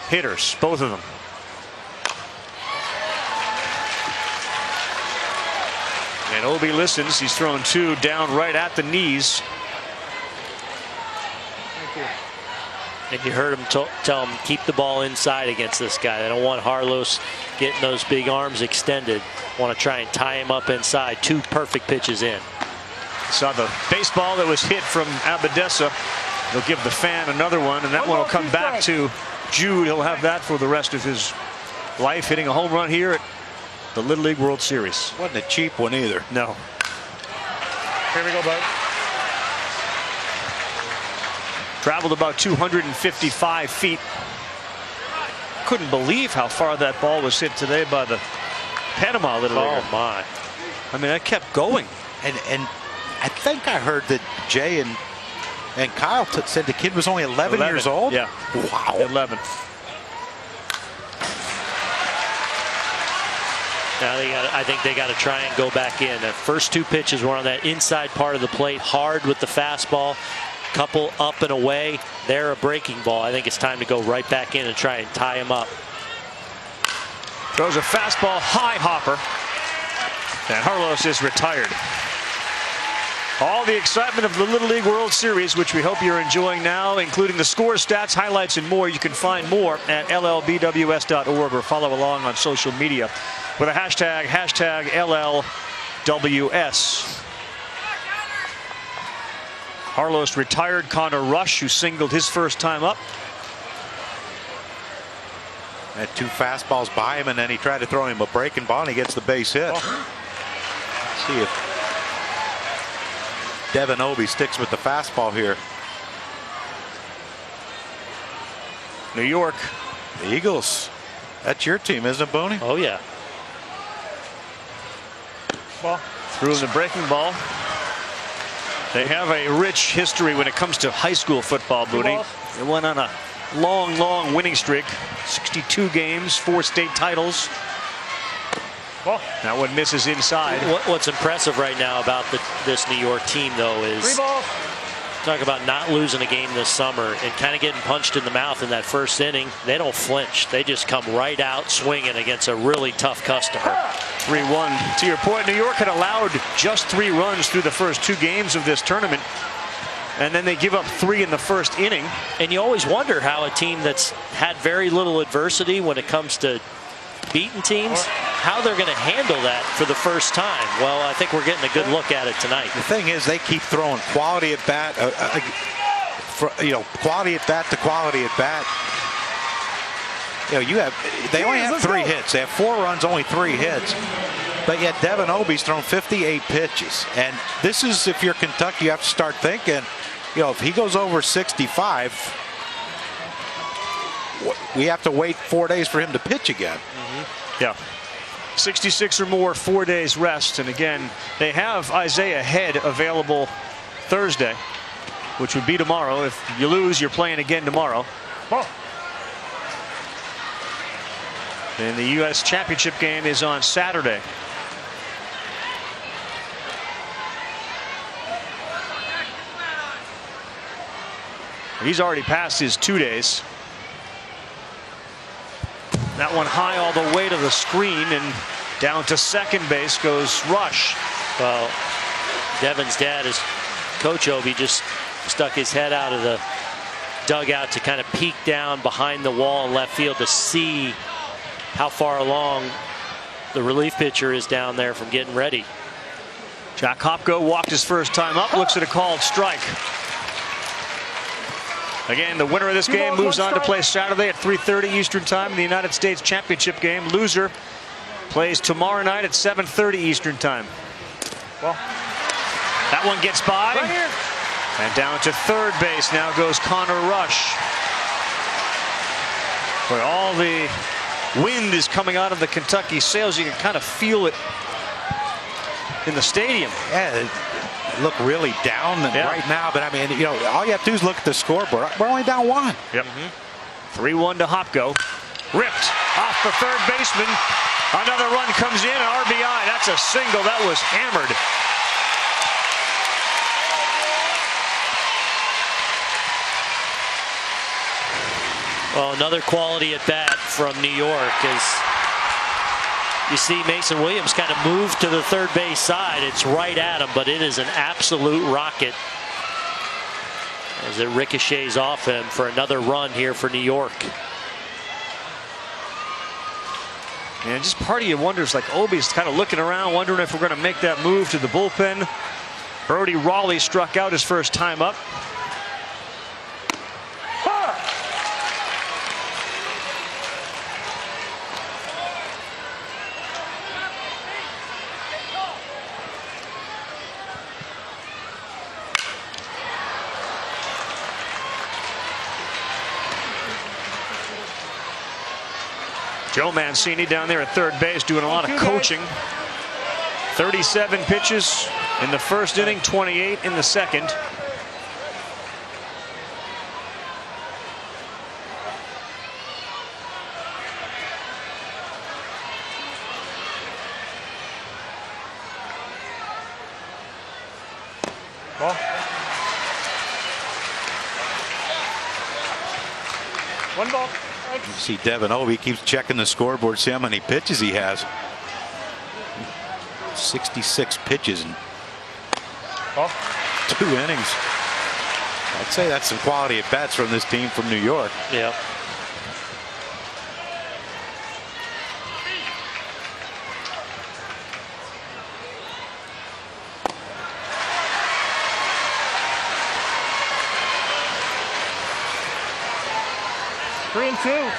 hitters, both of them. And Obie listens. He's thrown 2 down right at the knees. And you heard him tell him, keep the ball inside against this guy. They don't want Harlos getting those big arms extended. Want to try and tie him up inside. 2 perfect pitches in. Saw the baseball that was hit from Abadessa. He'll give the fan another one, and that one will come back to Jude. He'll have that for the rest of his life, hitting a home run here at the Little League World Series. Wasn't a cheap one either. No. Here we go, bud. Traveled about 255 feet. Couldn't believe how far that ball was hit today by the Panama Little Leaguer. Oh my. I mean, that kept going. And I think I heard that Jay and Kyle said the kid was only 11 years old. Yeah. Wow. 11. Now I think they got to try and go back in. The first 2 pitches were on that inside part of the plate, hard with the fastball. Couple up and away. They're a breaking ball. I think it's time to go right back in and try and tie him up. Throws a fastball, high hopper. And Harlos is retired. All the excitement of the Little League World Series, which we hope you're enjoying now, including the score, stats, highlights, and more. You can find more at LLBWS.org or follow along on social media with a hashtag LLWS. Harlos retired Connor Rush, who singled his first time up. Had 2 fastballs by him, and then he tried to throw him a breaking ball, and he gets the base hit. Let's see if Devin Obie sticks with the fastball here. New York. The Eagles. That's your team, isn't it, Booney? Oh, yeah. Ball. Threw in the breaking ball. They have a rich history when it comes to high school football, Booney. They went on a long winning streak. 62 games, 4 state titles. That one misses inside. What's impressive right now about this New York team, though, is talk about not losing a game this summer and kind of getting punched in the mouth in that first inning. They don't flinch. They just come right out swinging against a really tough customer. 3-1. To your point, New York had allowed just 3 runs through the first 2 games of this tournament. And then they give up 3 in the first inning. And you always wonder how a team that's had very little adversity when it comes to beating teams, how they're going to handle that for the first time. Well, I think we're getting a good look at it tonight. The thing is, they keep throwing quality at bat. quality at bat to quality at bat. They only have 3 hits. They have 4 runs, only 3 hits. But yet Devin Obie's thrown 58 pitches. And this is, if you're Kentucky, you have to start thinking, if he goes over 65, we have to wait 4 days for him to pitch again. Yeah. 66 or more, 4 days rest. And again, they have Isaiah Head available Thursday, which would be tomorrow. If you lose, you're playing again tomorrow. And the U.S. Championship game is on Saturday. He's already passed his 2 days. That one high all the way to the screen, and down to second base goes Rush. Well, Devin's dad, is Coach Obie, just stuck his head out of the dugout to kind of peek down behind the wall in left field to see how far along the relief pitcher is down there from getting ready. Jack Hopko walked his first time up, looks at a called strike. Again, the winner of this game moves on to play Saturday at 3:30 Eastern Time in the United States Championship game. Loser plays tomorrow night at 7:30 Eastern Time. Well, that one gets by. And down to third base now goes Connor Rush. Where all the wind is coming out of the Kentucky sails, you can kind of feel it in the stadium. Yeah, look really down right now, but I mean, all you have to do is look at the scoreboard. We're only down 1. Yep. 3-1 to Hopko. Ripped off the third baseman. Another run comes in, an RBI. That's a single. That was hammered. Well, another quality at bat from New York as you see Mason Williams kind of move to the third base side. It's right at him, but it is an absolute rocket as it ricochets off him for another run here for New York. And just part of you wonders, like Obie's kind of looking around, wondering if we're going to make that move to the bullpen. Brody Raleigh struck out his first time up. Joe Mancini down there at third base doing a lot of coaching. 37 pitches in the first inning, 28 in the second. Ball. One ball. You see Devin Obie keeps checking the scoreboard, see how many pitches he has. 66 pitches in 2 innings. I'd say that's some quality at bats from this team from New York. Yeah. Three and two.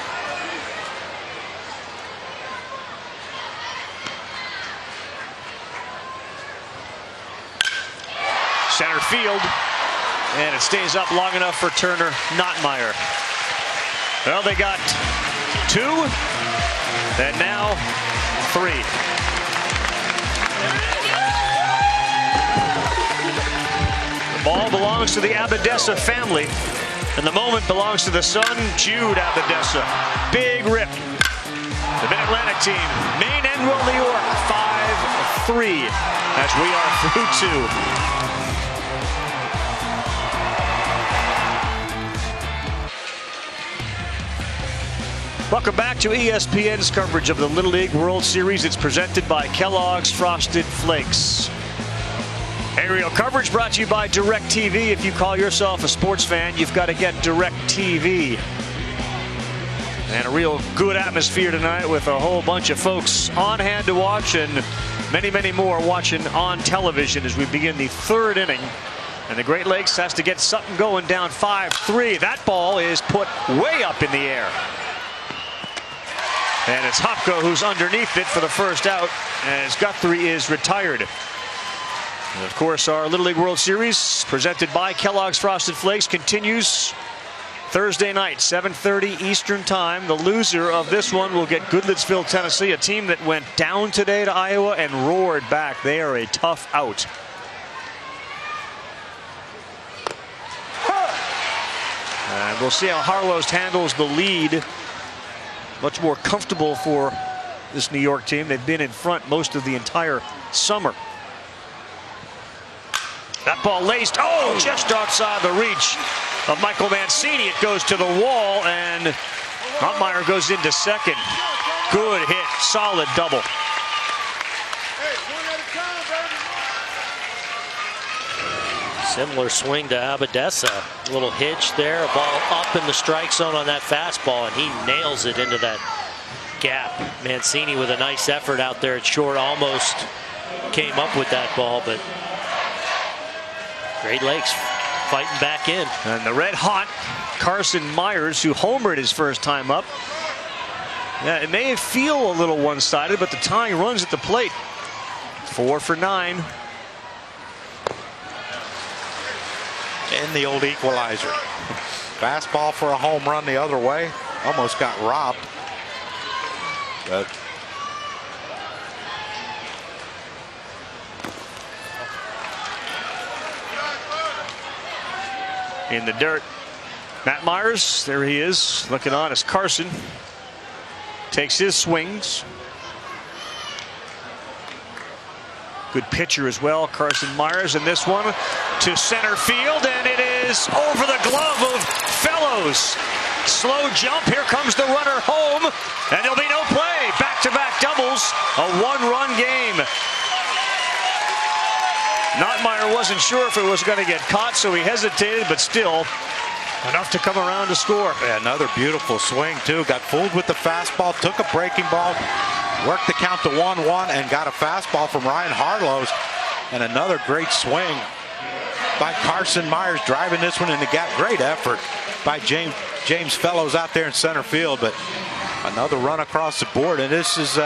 Center field, and it stays up long enough for Turner Notmeyer. Well, they got 2, and now 3. The ball belongs to the Abadessa family, and the moment belongs to the son, Jude Abadessa. Big rip. The Mid-Atlantic team, Maine, Endwell, New York, 5-3, as we are through 2. Welcome back to ESPN's coverage of the Little League World Series. It's presented by Kellogg's Frosted Flakes. Aerial coverage brought to you by DirecTV. If you call yourself a sports fan, you've got to get DirecTV. And a real good atmosphere tonight with a whole bunch of folks on hand to watch and many, many more watching on television as we begin the 3rd inning And the Great Lakes has to get something going down 5-3. That ball is put way up in the air. And it's Hopko who's underneath it for the first out, as Guthrie is retired. And of course, our Little League World Series, presented by Kellogg's Frosted Flakes, continues Thursday night, 7:30 Eastern Time. The loser of this one will get Goodlettsville, Tennessee, a team that went down today to Iowa and roared back. They are a tough out. And we'll see how Harlow's handles the lead. Much more comfortable for this New York team. They've been in front most of the entire summer. That ball laced, just outside the reach of Michael Mancini. It goes to the wall, and Huntmeyer goes into second. Good hit, solid double. Similar swing to Abadessa. A little hitch there, a ball up in the strike zone on that fastball, and he nails it into that gap. Mancini with a nice effort out there at short, almost came up with that ball, but Great Lakes fighting back in. And the red hot Carson Myers, who homered his first time up. Yeah, it may feel a little one-sided, but the tying runs at the plate. 4 for 9. And the old equalizer. Fastball for a home run the other way. Almost got robbed. But in the dirt, Matt Myers, there he is, looking on as Carson takes his swings. Good pitcher as well, Carson Myers, and this one to center field, and it is over the glove of Fellows. Slow jump, here comes the runner home, and there'll be no play. Back-to-back doubles, a one-run game. Notmeyer wasn't sure if it was going to get caught, so he hesitated, but still enough to come around to score. Yeah, another beautiful swing, too. Got fooled with the fastball, took a breaking ball, worked the count to 1-1, and got a fastball from Ryan Harlows. And another great swing by Carson Myers, driving this one in the gap. Great effort by James Fellows out there in center field, but another run across the board, and this is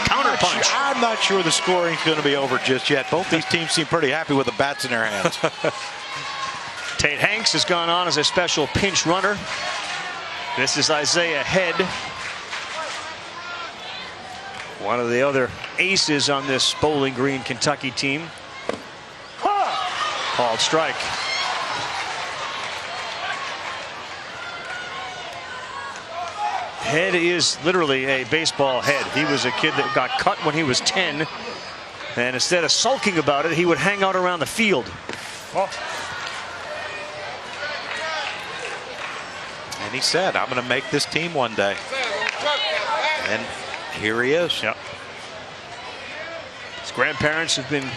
counterpunch. I'm not sure the scoring's going to be over just yet. Both these teams seem pretty happy with the bats in their hands. Tate Hanks has gone on as a special pinch runner. This is Isaiah Head, one of the other aces on this Bowling Green, Kentucky team. Called strike. Head is literally a baseball head. He was a kid that got cut when he was 10, and instead of sulking about it, he would hang out around the field. And he said, I'm going to make this team one day. And here he is. Yep. His grandparents have been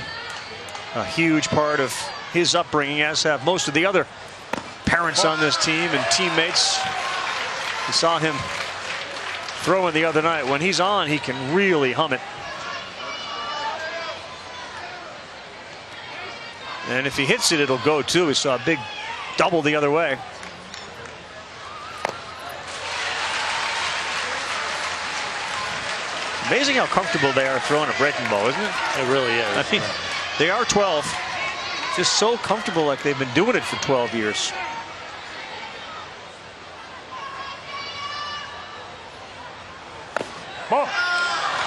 a huge part of his upbringing, as have most of the other parents on this team and teammates. We saw him throwing the other night. When he's on, he can really hum it. And if he hits it, it'll go too. We saw a big double the other way. Amazing how comfortable they are throwing a breaking ball, isn't it? It really is. I mean, they are 12. Just so comfortable, like they've been doing it for 12 years.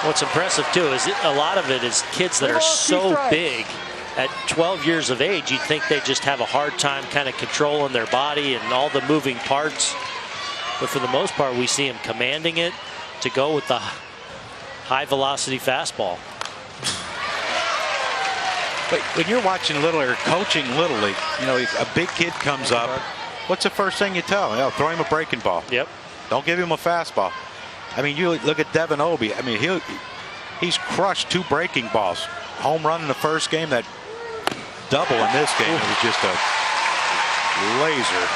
What's impressive too is a lot of it is kids that are so big at 12 years of age. You'd think they just have a hard time kind of controlling their body and all the moving parts, but for the most part we see them commanding it to go with the high velocity fastball. But when you're watching Little League or coaching Little League, you know, a big kid comes up, what's the first thing you tell him? You know, throw him a breaking ball. Yep. Don't give him a fastball. I mean, you look at Devin Obie. I mean, he's crushed 2 breaking balls. Home run in the first game, that double in this game. It was just a laser.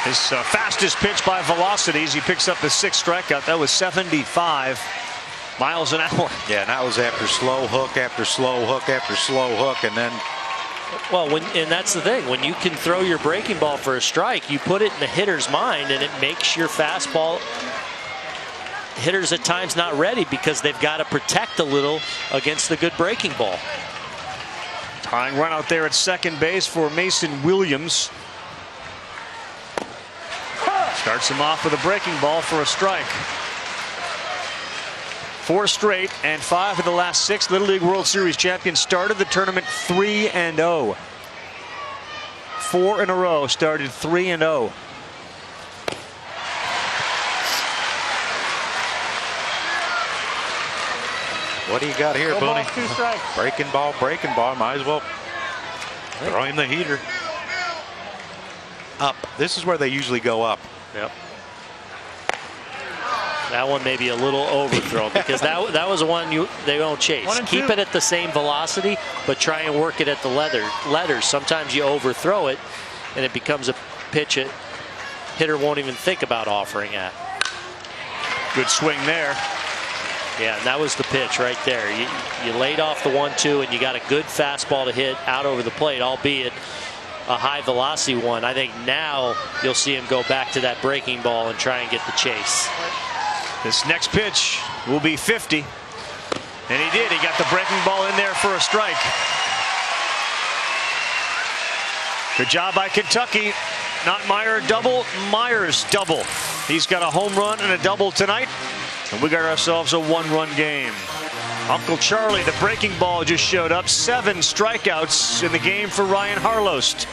His fastest pitch by velocities. He picks up his 6th strikeout. That was 75 miles an hour. Yeah, and that was after slow hook after slow hook after slow hook, and then Well, and that's the thing. When you can throw your breaking ball for a strike, you put it in the hitter's mind, and it makes your fastball hitters at times not ready because they've got to protect a little against the good breaking ball. Tying run out there at second base for Mason Williams. Starts him off with a breaking ball for a strike. 4 straight and 5 of the last 6 Little League World Series champions started the tournament 3-0. 4 in a row started 3-0. What do you got here, Booney? 2 strikes. Breaking ball. Might as well throw him the heater. Up. This is where they usually go up. Yep. That one may be a little overthrown because that was one they don't chase. Keep it at the same velocity, but try and work it at the letters. Sometimes you overthrow it, and it becomes a pitch that hitter won't even think about offering at. Good swing there. Yeah, and that was the pitch right there. You laid off the 1-2, and you got a good fastball to hit out over the plate, albeit a high velocity one. I think now you'll see him go back to that breaking ball and try and get the chase. This next pitch will be 50. And he did. He got the breaking ball in there for a strike. Good job by Kentucky. Not Meyer double, Myers double. He's got a home run and a double tonight. And we got ourselves a 1-run game. Uncle Charlie, the breaking ball just showed up. 7 strikeouts in the game for Ryan Harlost.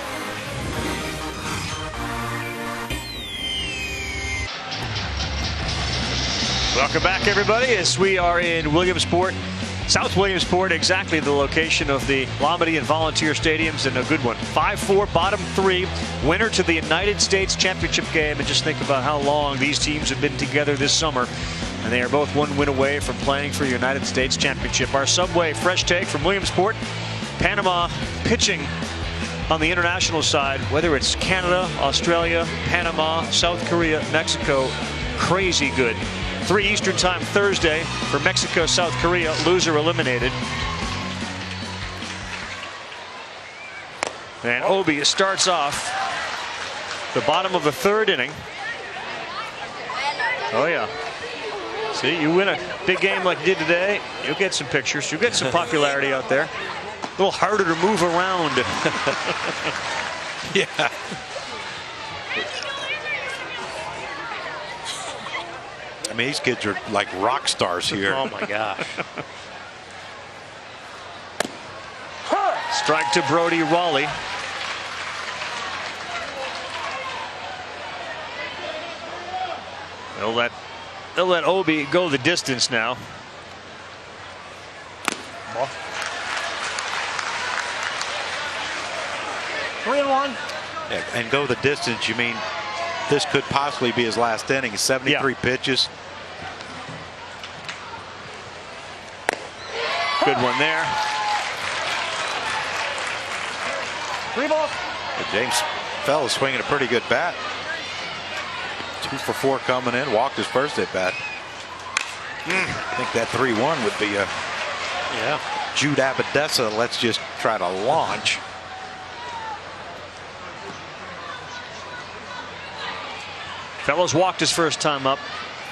Welcome back, everybody, as we are in Williamsport, South Williamsport, exactly the location of the Lombardy and Volunteer Stadiums, and a good one. 5-4, bottom 3, winner to the United States Championship game. And just think about how long these teams have been together this summer. And they are both 1 win away from playing for the United States Championship. Our Subway fresh take from Williamsport. Panama pitching on the international side, whether it's Canada, Australia, Panama, South Korea, Mexico, crazy good. 3 Eastern time Thursday for Mexico, South Korea, loser eliminated. And Obi starts off the bottom of the 3rd inning. Oh yeah. See, you win a big game like you did today, you'll get some pictures, you'll get some popularity out there. A little harder to move around. Yeah. I mean, these kids are like rock stars here. Oh my gosh. Strike to Brody Raleigh. They'll let Obi go the distance now. Ball. 3-1. Yeah, and go the distance, you mean this could possibly be his last inning. 73 pitches. Good one there. 3 balls. James Fellows swinging a pretty good bat. 2 for 4 coming in. Walked his first at bat. I think that 3-1 would be a Jude Abadessa. Let's just try to launch. Fellows walked his first time up.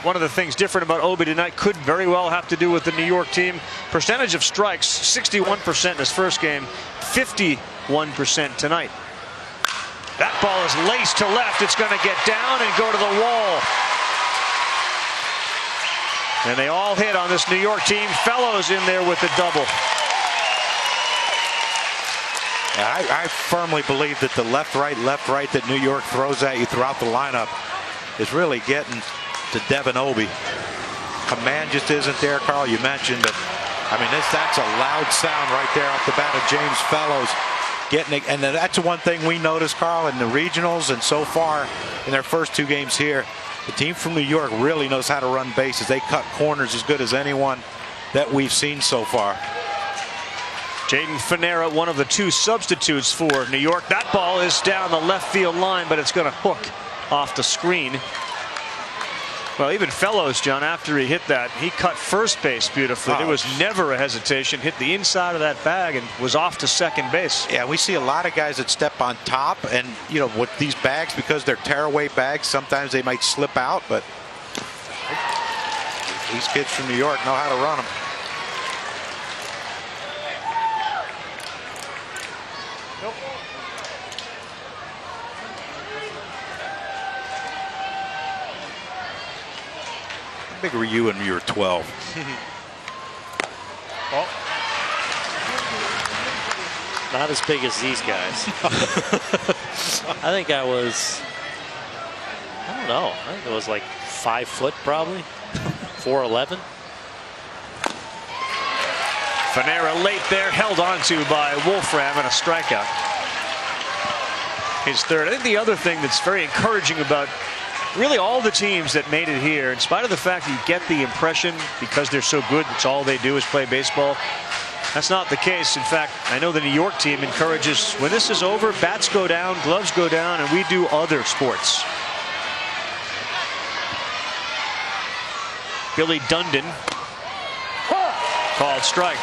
One of the things different about Obi tonight could very well have to do with the New York team. Percentage of strikes, 61% in his first game, 51% tonight. That ball is laced to left. It's going to get down and go to the wall. And they all hit on this New York team. Fellows in there with the double. I firmly believe that the left-right that New York throws at you throughout the lineup is really getting to Devin Obi. Command just isn't there, Carl. You mentioned it. I mean, that's a loud sound right there off the bat of James Fellows. Getting it, and that's one thing we noticed, Carl, in the regionals and so far in their first 2 games here. The team from New York really knows how to run bases. They cut corners as good as anyone that we've seen so far. Jaden Fanera, one of the 2 substitutes for New York. That ball is down the left field line, but it's going to hook off the screen. Well, even Fellows, John, after he hit that, he cut first base beautifully. There was never a hesitation. Hit the inside of that bag and was off to second base. Yeah, we see a lot of guys that step on top, and you know, with these bags, because they're tearaway bags, sometimes they might slip out, but these kids from New York know how to run them. How big were you when you were 12? Well, not as big as these guys. I think I was, I don't know, I think it was like 5 foot probably, 4'11". Fanera late there, held onto by Wolfram, and a strikeout. His third. I think the other thing that's very encouraging about really all the teams that made it here, in spite of the fact that you get the impression because they're so good, that's all they do is play baseball. That's not the case. In fact, I know the New York team encourages, when this is over, bats go down, gloves go down, and we do other sports. Billy Dundon called strike.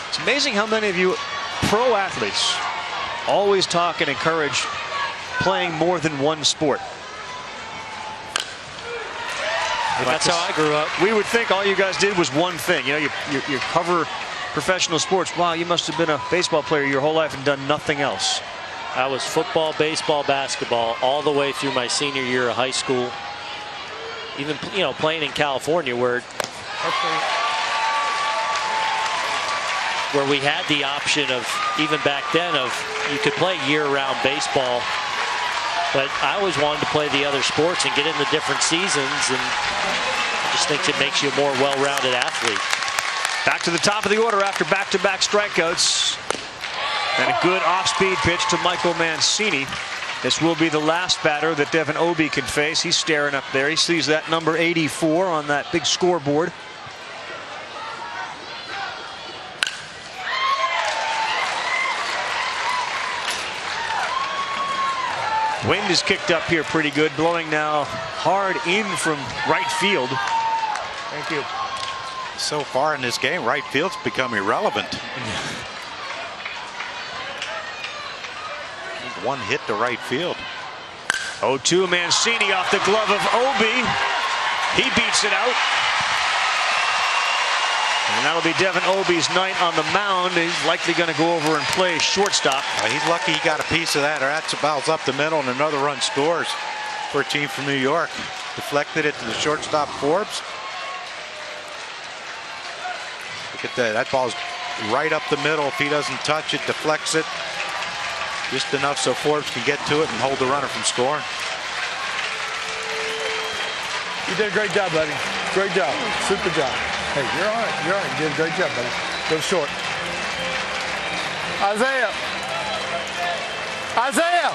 It's amazing how many of you pro athletes always talk and encourage playing more than one sport. That's how I grew up. We would think all you guys did was one thing. You know, you cover professional sports. Wow, you must have been a baseball player your whole life and done nothing else. I was football, baseball, basketball all the way through my senior year of high school. Even, you know, playing in California where we had the option of, even back then, of you could play year-round baseball. But I always wanted to play the other sports and get into different seasons, and I just think it makes you a more well-rounded athlete. Back to the top of the order after back-to-back strikeouts. And a good off-speed pitch to Michael Mancini. This will be the last batter that Devin Obie can face. He's staring up there. He sees that number 84 on that big scoreboard. Wind is kicked up here pretty good, blowing now hard in from right field. Thank you. So far in this game, right field's become irrelevant. One hit to right field. 0-2 Mancini off the glove of Obie. He beats it out. And that'll be Devin Obie's night on the mound. He's likely going to go over and play shortstop. He's lucky he got a piece of that, or that's about up the middle, and another run scores for a team from New York. Deflected it to the shortstop, Forbes. Look at that. That ball's right up the middle. If he doesn't touch it, deflects it. Just enough so Forbes can get to it and hold the runner from scoring. You did a great job, buddy. Great job. Super job. Hey, you're all right. You're all right. You did a great job, buddy. Go short. Isaiah. Isaiah.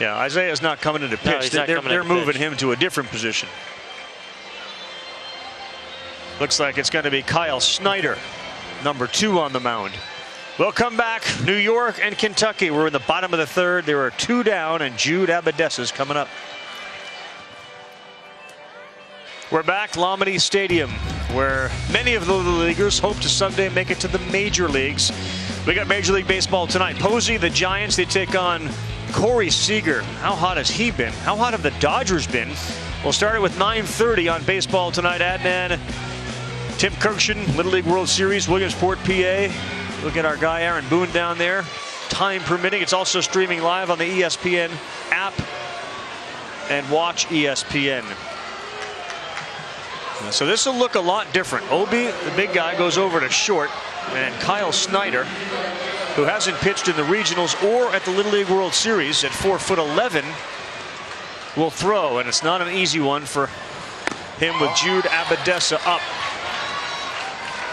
Yeah, Isaiah's not coming into pitch. They're moving him to a different position. Looks like it's going to be Kyle Snyder, number 2 on the mound. We'll come back. New York and Kentucky. We're in the bottom of the third. There are 2 down, and Jude Abadessa's coming up. We're back, Lombardi Stadium, where many of the little leaguers hope to someday make it to the major leagues. We got Major League Baseball tonight. Posey, the Giants, they take on Corey Seager. How hot has he been? How hot have the Dodgers been? We'll start it with 9:30 on Baseball Tonight. Adnan, Tim Kirkshin, Little League World Series, Williamsport, PA. Look at our guy Aaron Boone down there. Time permitting. It's also streaming live on the ESPN app and watch ESPN. So this will look a lot different. Obie, the big guy, goes over to short, and Kyle Snyder, who hasn't pitched in the regionals or at the Little League World Series at 4'11", will throw, and it's not an easy one for him with Jude Abadessa up.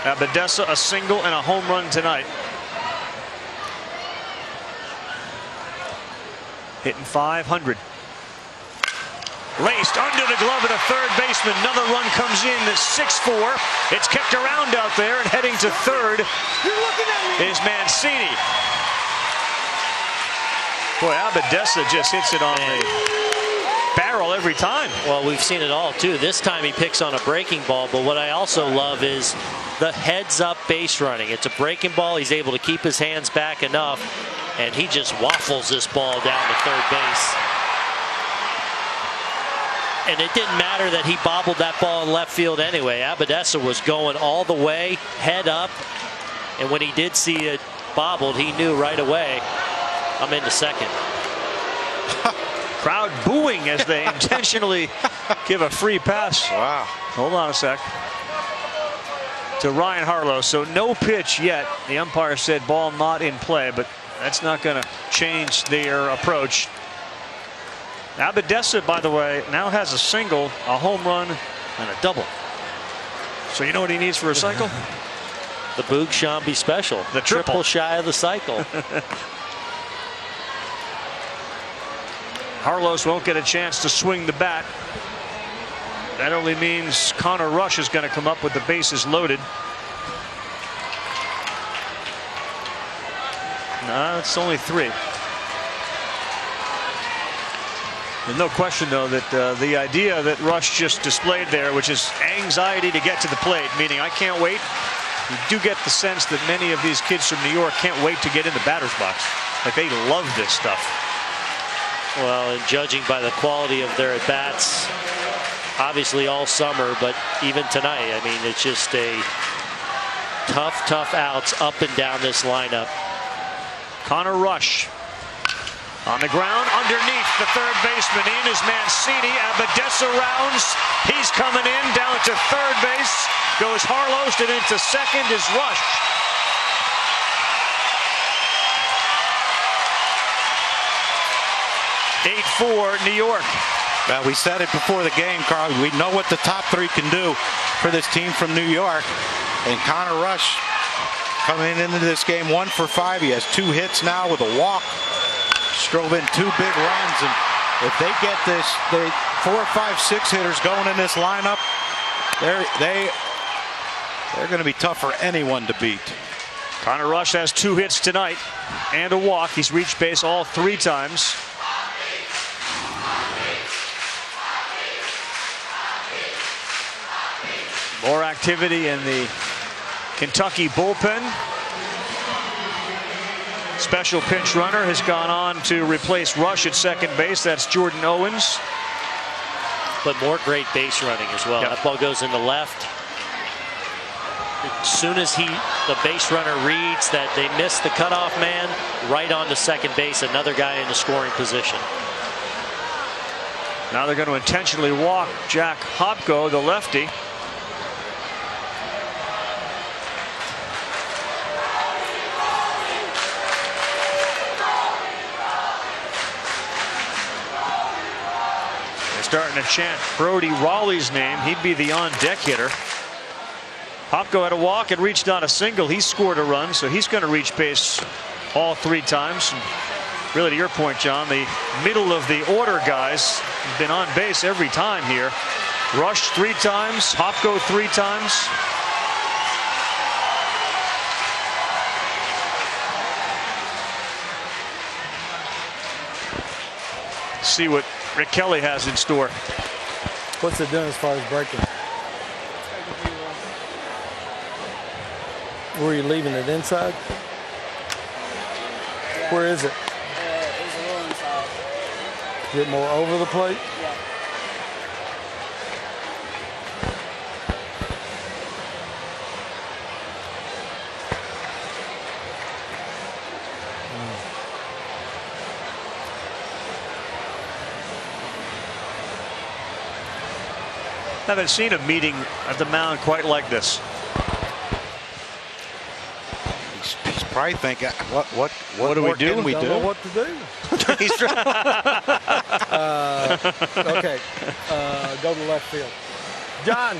Abadessa a single and a home run tonight. Hitting .500. Laced under the glove of the third baseman. Another run comes in. The 6-4. It's kicked around out there, and heading to third is Mancini. Boy, Abadessa just hits it on the barrel every time. Well, we've seen it all too. This time he picks on a breaking ball, but what I also love is the heads-up base running. It's a breaking ball. He's able to keep his hands back enough, and he just waffles this ball down to third base. And it didn't matter that he bobbled that ball in left field anyway. Abadessa was going all the way, head up, and when he did see it bobbled, he knew right away, I'm into second. Crowd booing as they intentionally give a free pass. Wow. Hold on a sec. To Ryan Harlow. So no pitch yet. The umpire said ball not in play, but that's not going to change their approach. Abadessa, by the way, now has a single, a home run, and a double. So you know what he needs for a cycle? The Boog Shambi special. The triple shy of the cycle. Harlow won't get a chance to swing the bat. That only means Connor Rush is going to come up with the bases loaded. No, it's only 3. There's no question, though, that the idea that Rush just displayed there, which is anxiety to get to the plate, meaning I can't wait. You do get the sense that many of these kids from New York can't wait to get in the batter's box. Like, they love this stuff. Well, and judging by the quality of their at-bats, obviously all summer, but even tonight, I mean, it's just a tough outs up and down this lineup. Connor Rush on the ground underneath the third baseman. In is Mancini. Abadessa rounds. He's coming in down to third base. Goes Harlow, and into second is Rush. (8-4) New York. Well, we said it before the game, Carl. We know what the top 3 can do for this team from New York. And Connor Rush coming into this game 1 for 5. He has 2 hits now with a walk. Drove in 2 big runs, and if they get this, the 4, 5, 6 hitters going in this lineup, they're going to be tough for anyone to beat. Connor Rush has 2 hits tonight and a walk. He's reached base all 3 times. More activity in the Kentucky bullpen. Special pinch runner has gone on to replace Rush at second base. That's Jordan Owens. But more great base running as well. That ball goes into left. As soon as the base runner reads that they missed the cutoff man, right on to second base, another guy in the scoring position. Now they're going to intentionally walk Jack Hopko, the lefty. Starting to chant Brody Raleigh's name. He'd be the on-deck hitter. Hopko had a walk and reached on a single. He scored a run, so he's going to reach base all 3 times. And really, to your point, John, the middle of the order guys have been on base every time here. Rush 3 times, Hopko 3 times. See what Rick Kelly has in store. What's it doing as far as breaking? Were you leaving it inside? Yeah. Where is it? It's a little inside. Is it more over the plate? Yeah. I haven't seen a meeting at the mound quite like this. He's probably thinking, what do we do? Don't know what to do. Okay, go to left field. John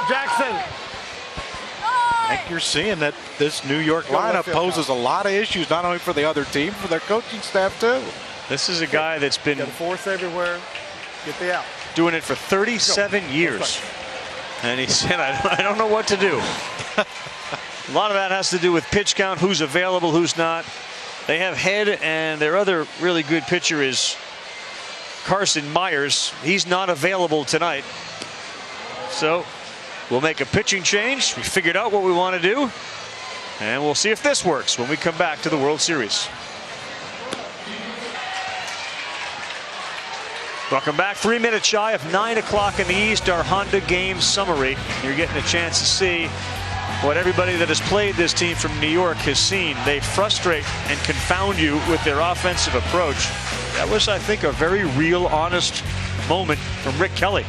Jackson. I think you're seeing that this New York lineup poses a lot of issues, not only for the other team, for their coaching staff too. This is a guy that's been got to force everywhere. Get the out. Doing it for 37 years. And he said, I don't know what to do. A lot of that has to do with pitch count, who's available, who's not. They have Head, and their other really good pitcher is Carson Myers. He's not available tonight. So we'll make a pitching change. We figured out what we want to do. And we'll see if this works when we come back to the World Series. Welcome back. 3 minutes shy of 9 o'clock in the East, our Honda game summary. You're getting a chance to see what everybody that has played this team from New York has seen. They frustrate and confound you with their offensive approach. That was, I think, a very real, honest moment from Rick Kelly.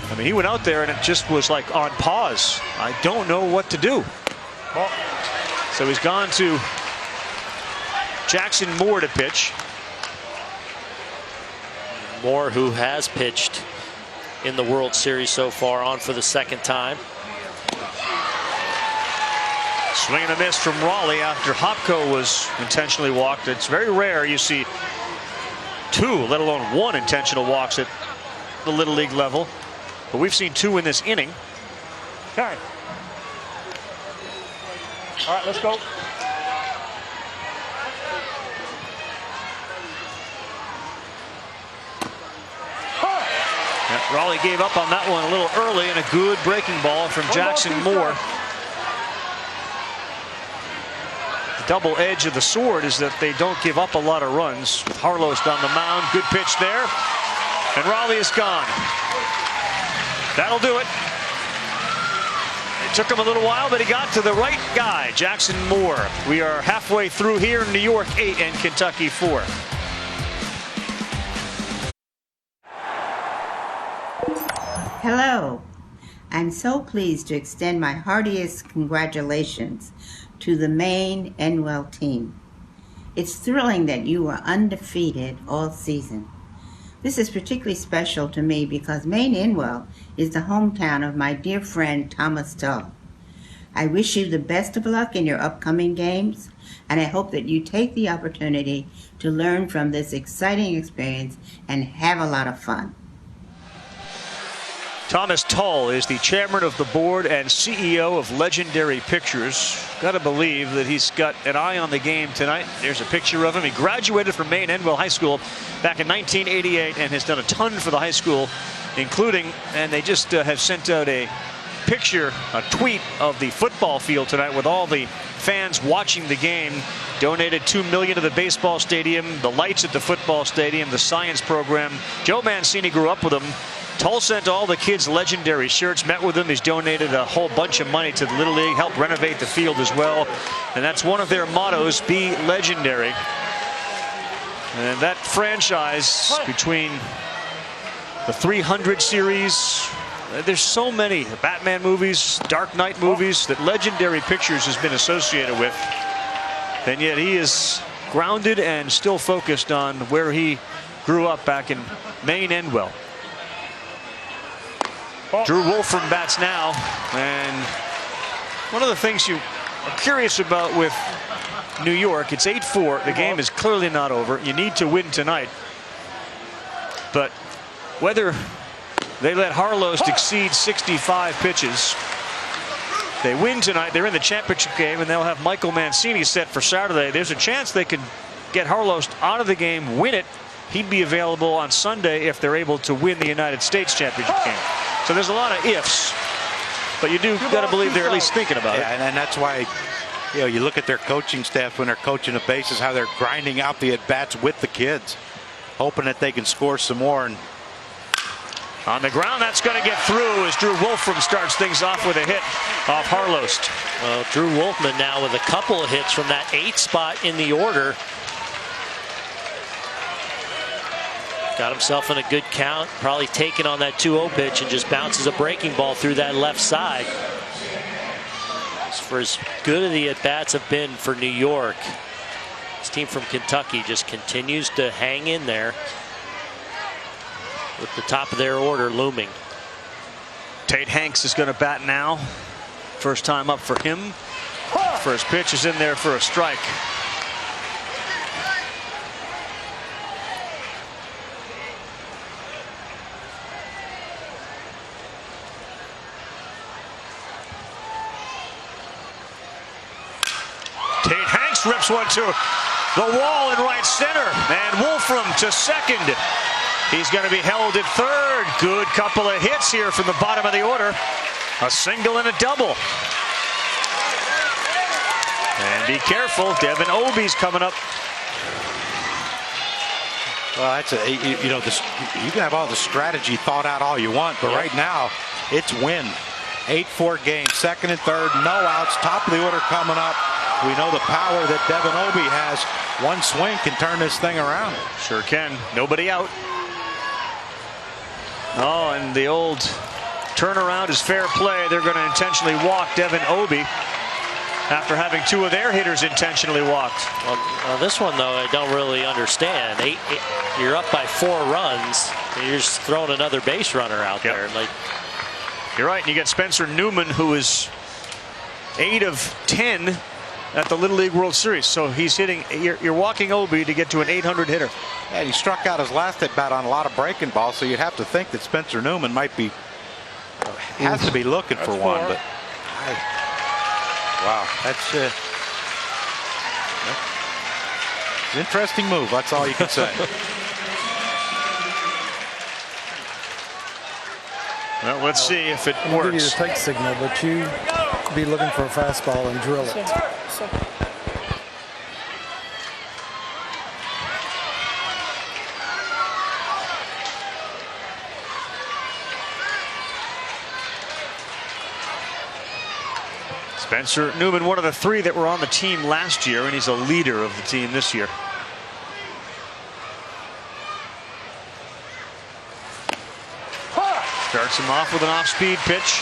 I mean, he went out there and it just was like on pause. I don't know what to do. So he's gone to Jackson Moore to pitch. Moore, who has pitched in the World Series so far, on for the second time. Swing and a miss from Raleigh after Hopko was intentionally walked. It's very rare you see 2, let alone 1 intentional walks at the Little League level. But we've seen 2 in this inning. Okay. All right, let's go. Yeah, Raleigh gave up on that one a little early, and a good breaking ball from Jackson Moore. The double edge of the sword is that they don't give up a lot of runs. With Harlost on the mound, good pitch there, and Raleigh is gone. That'll do it. It took him a little while, but he got to the right guy, Jackson Moore. We are halfway through here in New York 8 and Kentucky 4. Hello. I'm so pleased to extend my heartiest congratulations to the Maine Endwell team. It's thrilling that you were undefeated all season. This is particularly special to me because Maine Endwell is the hometown of my dear friend Thomas Tull. I wish you the best of luck in your upcoming games, and I hope that you take the opportunity to learn from this exciting experience and have a lot of fun. Thomas Tull is the chairman of the board and CEO of Legendary Pictures. Got to believe that he's got an eye on the game tonight. There's a picture of him. He graduated from Maine Endwell High School back in 1988 and has done a ton for the high school, including, and they just have sent out a picture, a tweet of the football field tonight with all the fans watching the game. Donated $2 million to the baseball stadium, the lights at the football stadium, the science program. Joe Mancini grew up with him. Tull sent all the kids Legendary shirts, met with them. He's donated a whole bunch of money to the Little League, helped renovate the field as well. And that's one of their mottos, be legendary. And that franchise between the 300 series, there's so many Batman movies, Dark Knight movies that Legendary Pictures has been associated with. And yet he is grounded and still focused on where he grew up back in Maine Endwell. Drew Wolfram bats now, and one of the things you are curious about with New York, it's 8-4. The game is clearly not over. You need to win tonight. But whether they let Harlost exceed 65 pitches, they win tonight, they're in the championship game, and they'll have Michael Mancini set for Saturday. There's a chance they could get Harlost out of the game, win it. He'd be available on Sunday if they're able to win the United States championship game. So there's a lot of ifs, but you do got to believe they're at least thinking about it. And that's why, you know, you look at their coaching staff when they're coaching the bases, how they're grinding out the at-bats with the kids, hoping that they can score some more. And on the ground, that's going to get through as Drew Wolfram starts things off with a hit off Harlost. Well, Drew Wolfman now with a couple of hits from that 8 spot in the order. Got himself in a good count, probably taking on that 2-0 pitch and just bounces a breaking ball through that left side. For as good as the at-bats have been for New York, this team from Kentucky just continues to hang in there with the top of their order looming. Tate Hanks is going to bat now. First time up for him. First pitch is in there for a strike. Tate Hanks rips one to the wall in right center. And Wolfram to second. He's going to be held at third. Good couple of hits here from the bottom of the order. A single and a double. And be careful, Devin Obie's coming up. Well, that's you can have all the strategy thought out all you want, but right now it's win. 8-4 game, second and third, no outs, top of the order coming up. We know the power that Devin Obie has. One swing can turn this thing around. Sure can. Nobody out. Oh, and the old turnaround is fair play. They're going to intentionally walk Devin Obie after having two of their hitters intentionally walked. Well, this one, though, I don't really understand. You're up by 4 runs, and you're just throwing another base runner out there. Like, you're right, and you get Spencer Newman, who is 8 of 10 at the Little League World Series. So he's hitting, you're walking Obie to get to an 800 hitter. And he struck out his last at bat on a lot of breaking balls, so you'd have to think that Spencer Newman might be, has to be looking for one. But wow, that's an interesting move. That's all you can say. Well, let's see if it works. I'll give you the take signal, but you be looking for a fastball and drill it. Spencer Newman, one of the 3 that were on the team last year, and he's a leader of the team this year. Starts him off with an off-speed pitch.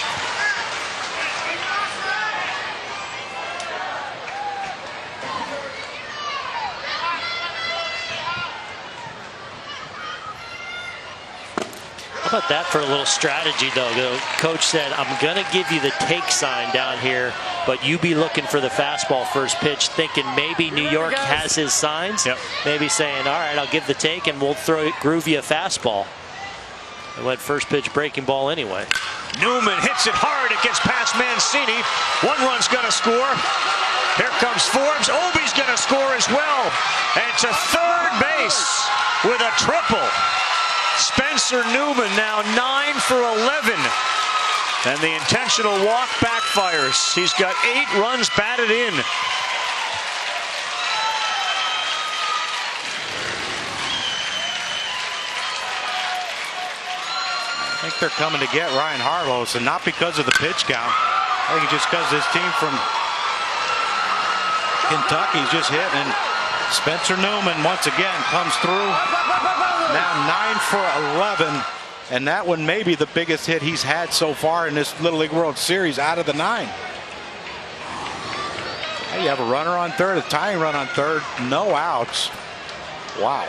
how about that for a little strategy, though? The coach said, I'm going to give you the take sign down here, but you be looking for the fastball first pitch, thinking maybe New York has his signs. Maybe saying, all right, I'll give the take and we'll groove you a fastball. It went first pitch breaking ball anyway. Newman hits it hard. It gets past Mancini. 1 run's going to score. Here comes Forbes. Obie's going to score as well. And to third base with a triple. Spencer Newman now 9 for 11. And the intentional walk backfires. He's got 8 runs batted in. I think they're coming to get Ryan Harlow, and not because of the pitch count. I think it's just because this team from Kentucky's just hitting. And Spencer Newman once again comes through. Now 9 for 11, and that one may be the biggest hit he's had so far in this Little League World Series out of the 9. Now you have a runner on third, a tying run on third, no outs. Wow.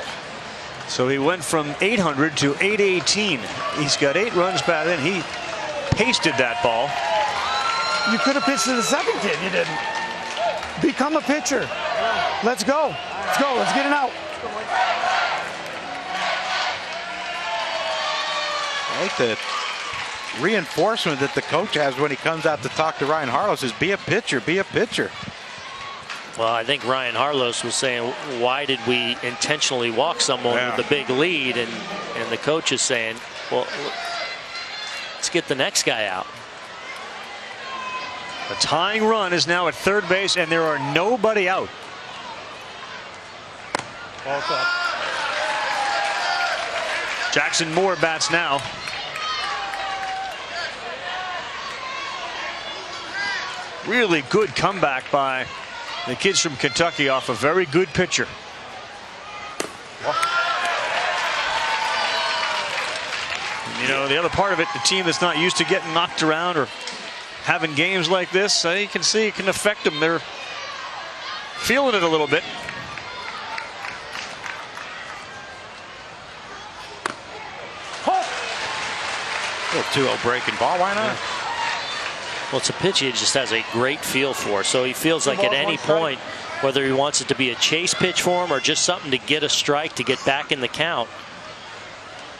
So he went from 800 to 818. He's got 8 runs batted in. He pasted that ball. You could have pitched to the second kid. You didn't. Become a pitcher. Let's go. Let's go. Let's get it out. I think the reinforcement that the coach has when he comes out to talk to Ryan Harlow is be a pitcher, be a pitcher. Well, I think Ryan Harlow was saying, why did we intentionally walk someone with a big lead? And the coach is saying, well, let's get the next guy out. The tying run is now at third base, and there are nobody out. Jackson Moore bats now. Really good comeback by the kids from Kentucky off a very good pitcher. And, you know, the other part of it, the team that's not used to getting knocked around or having games like this, you can see it can affect them. They're feeling it a little bit. Little 2-0 breaking ball, why not? Well, it's a pitch he just has a great feel for. So he feels like at any point, whether he wants it to be a chase pitch for him or just something to get a strike to get back in the count,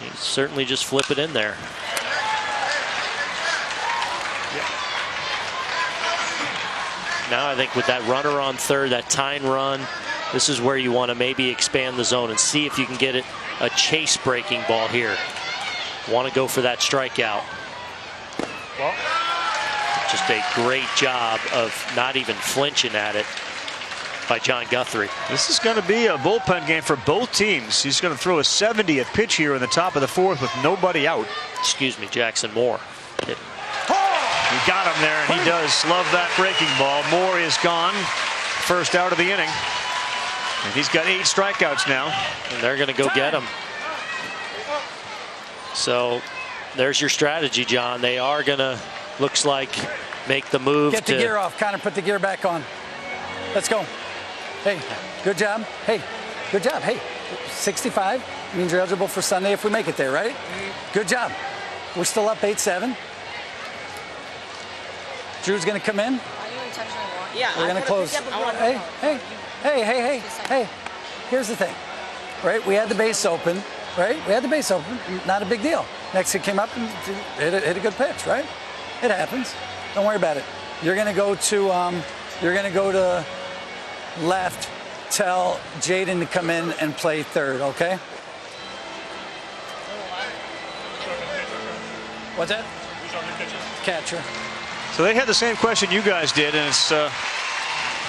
he certainly just flip it in there. Now I think with that runner on third, that tying run, this is where you want to maybe expand the zone and see if you can get it a chase breaking ball here. Want to go for that strikeout. Well, just a great job of not even flinching at it by John Guthrie. This is going to be a bullpen game for both teams. He's going to throw a 70th pitch here in the top of the fourth with nobody out. Excuse me, Jackson Moore. He got him there, and he does love that breaking ball. Moore is gone. First out of the inning. And he's got 8 strikeouts now. And they're going to go get him. So there's your strategy, John. They are going to, looks like, make the move. Get the gear off. Connor, put the gear back on. Let's go. Hey, good job. Hey, good job. Hey, 65 means you're eligible for Sunday if we make it there, right? Good job. We're still up 8-7. Drew's going to come in. Yeah, we're going to close. Hey. Here's the thing, right? We had the base open, right? We had the base open. Not a big deal. Next it came up and hit a good pitch, right? It happens. Don't worry about it. You're going to go to left. Tell Jaden to come in and play third, okay? What's that? Catcher. So they had the same question you guys did, and it's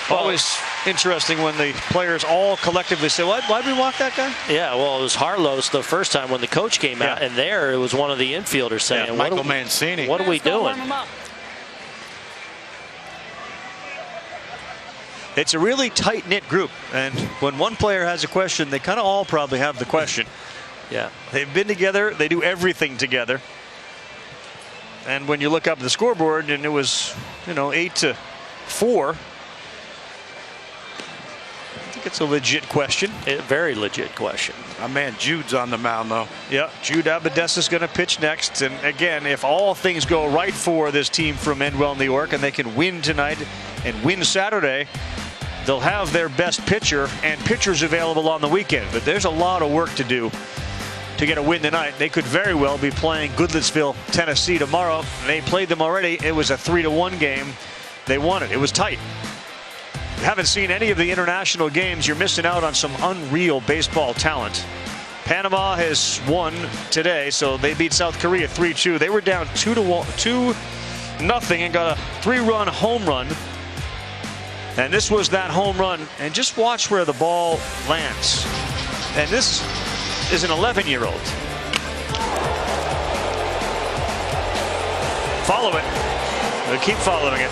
always interesting when the players all collectively say, why'd we walk that guy? Yeah, well, it was Harlow's the first time when the coach came out, and there it was one of the infielders saying, Michael Mancini. What are we doing? It's a really tight-knit group, and when one player has a question, they kind of all probably have the question. Yeah. They've been together. They do everything together. And when you look up the scoreboard, and it was, 8-4. I think it's a legit question. A very legit question. My man Jude's on the mound, though. Yeah, Jude Abadessa is going to pitch next. And again, if all things go right for this team from Endwell, New York, and they can win tonight and win Saturday, they'll have their best pitcher and pitchers available on the weekend. But there's a lot of work to do to get a win tonight. They could very well be playing Goodlettsville, Tennessee tomorrow. They played them already. It was a 3-1 game. They won it. It was tight. If you haven't seen any of the international games, you're missing out on some unreal baseball talent. Panama has won today, so they beat South Korea 3-2. They were down 2-0 and got a 3-run home run. And this was that home run. And just watch where the ball lands. And this is an 11-year-old. Follow it. We'll keep following it.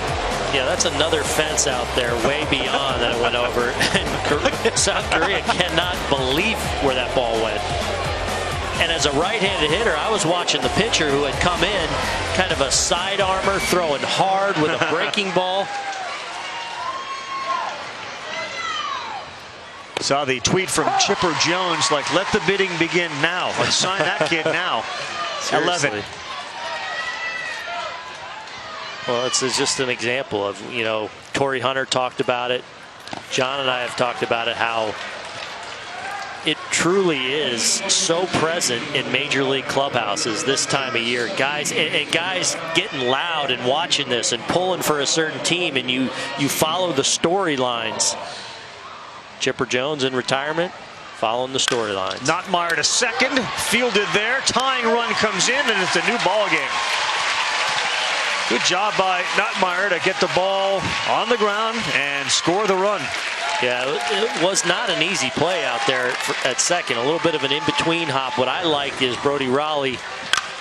Yeah, that's another fence out there way beyond that it went over. And South Korea cannot believe where that ball went. And as a right-handed hitter, I was watching the pitcher who had come in, kind of a side armor, throwing hard with a breaking ball. Saw the tweet from Chipper Jones, like, let the bidding begin now. Let's sign that kid now. 11. Well, it's just an example of, Torrey Hunter talked about it. John and I have talked about it, how it truly is so present in major league clubhouses this time of year. Guys getting loud and watching this and pulling for a certain team, and you follow the storylines. Chipper Jones in retirement, following the storylines. Notmeyer to second, fielded there. Tying run comes in, and it's a new ball game. Good job by Notmeyer to get the ball on the ground and score the run. Yeah, it was not an easy play out there at second. A little bit of an in-between hop. What I liked is Brody Raleigh.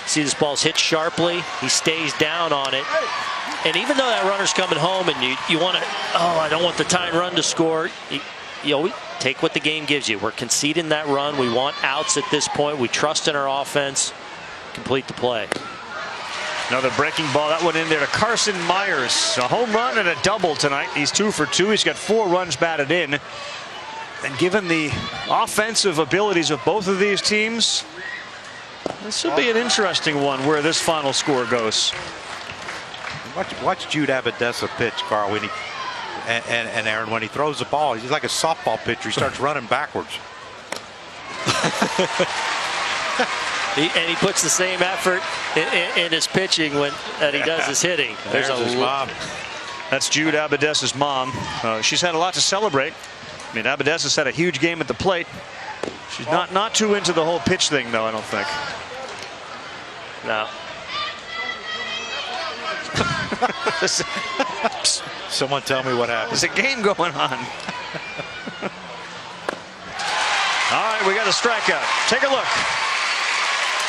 See, this ball's hit sharply. He stays down on it. And even though that runner's coming home and you want to, I don't want the tying run to score. We take what the game gives you. We're conceding that run. We want outs at this point. We trust in our offense. Complete the play. Another breaking ball. That one in there to Carson Myers. A home run and a double tonight. He's 2 for 2. He's got 4 runs batted in. And given the offensive abilities of both of these teams, this will be an interesting one where this final score goes. Watch Jude Abadessa pitch, Carl. When and Aaron, when he throws the ball, he's like a softball pitcher. He starts running backwards. And he puts the same effort in his pitching that he does his hitting. There's his mom. That's Jude Abadessa's mom. She's had a lot to celebrate. I mean, Abadessa's had a huge game at the plate. She's not too into the whole pitch thing, though, I don't think. No. Someone tell me what happened. There's a game going on. All right, we got a strikeout. Take a look.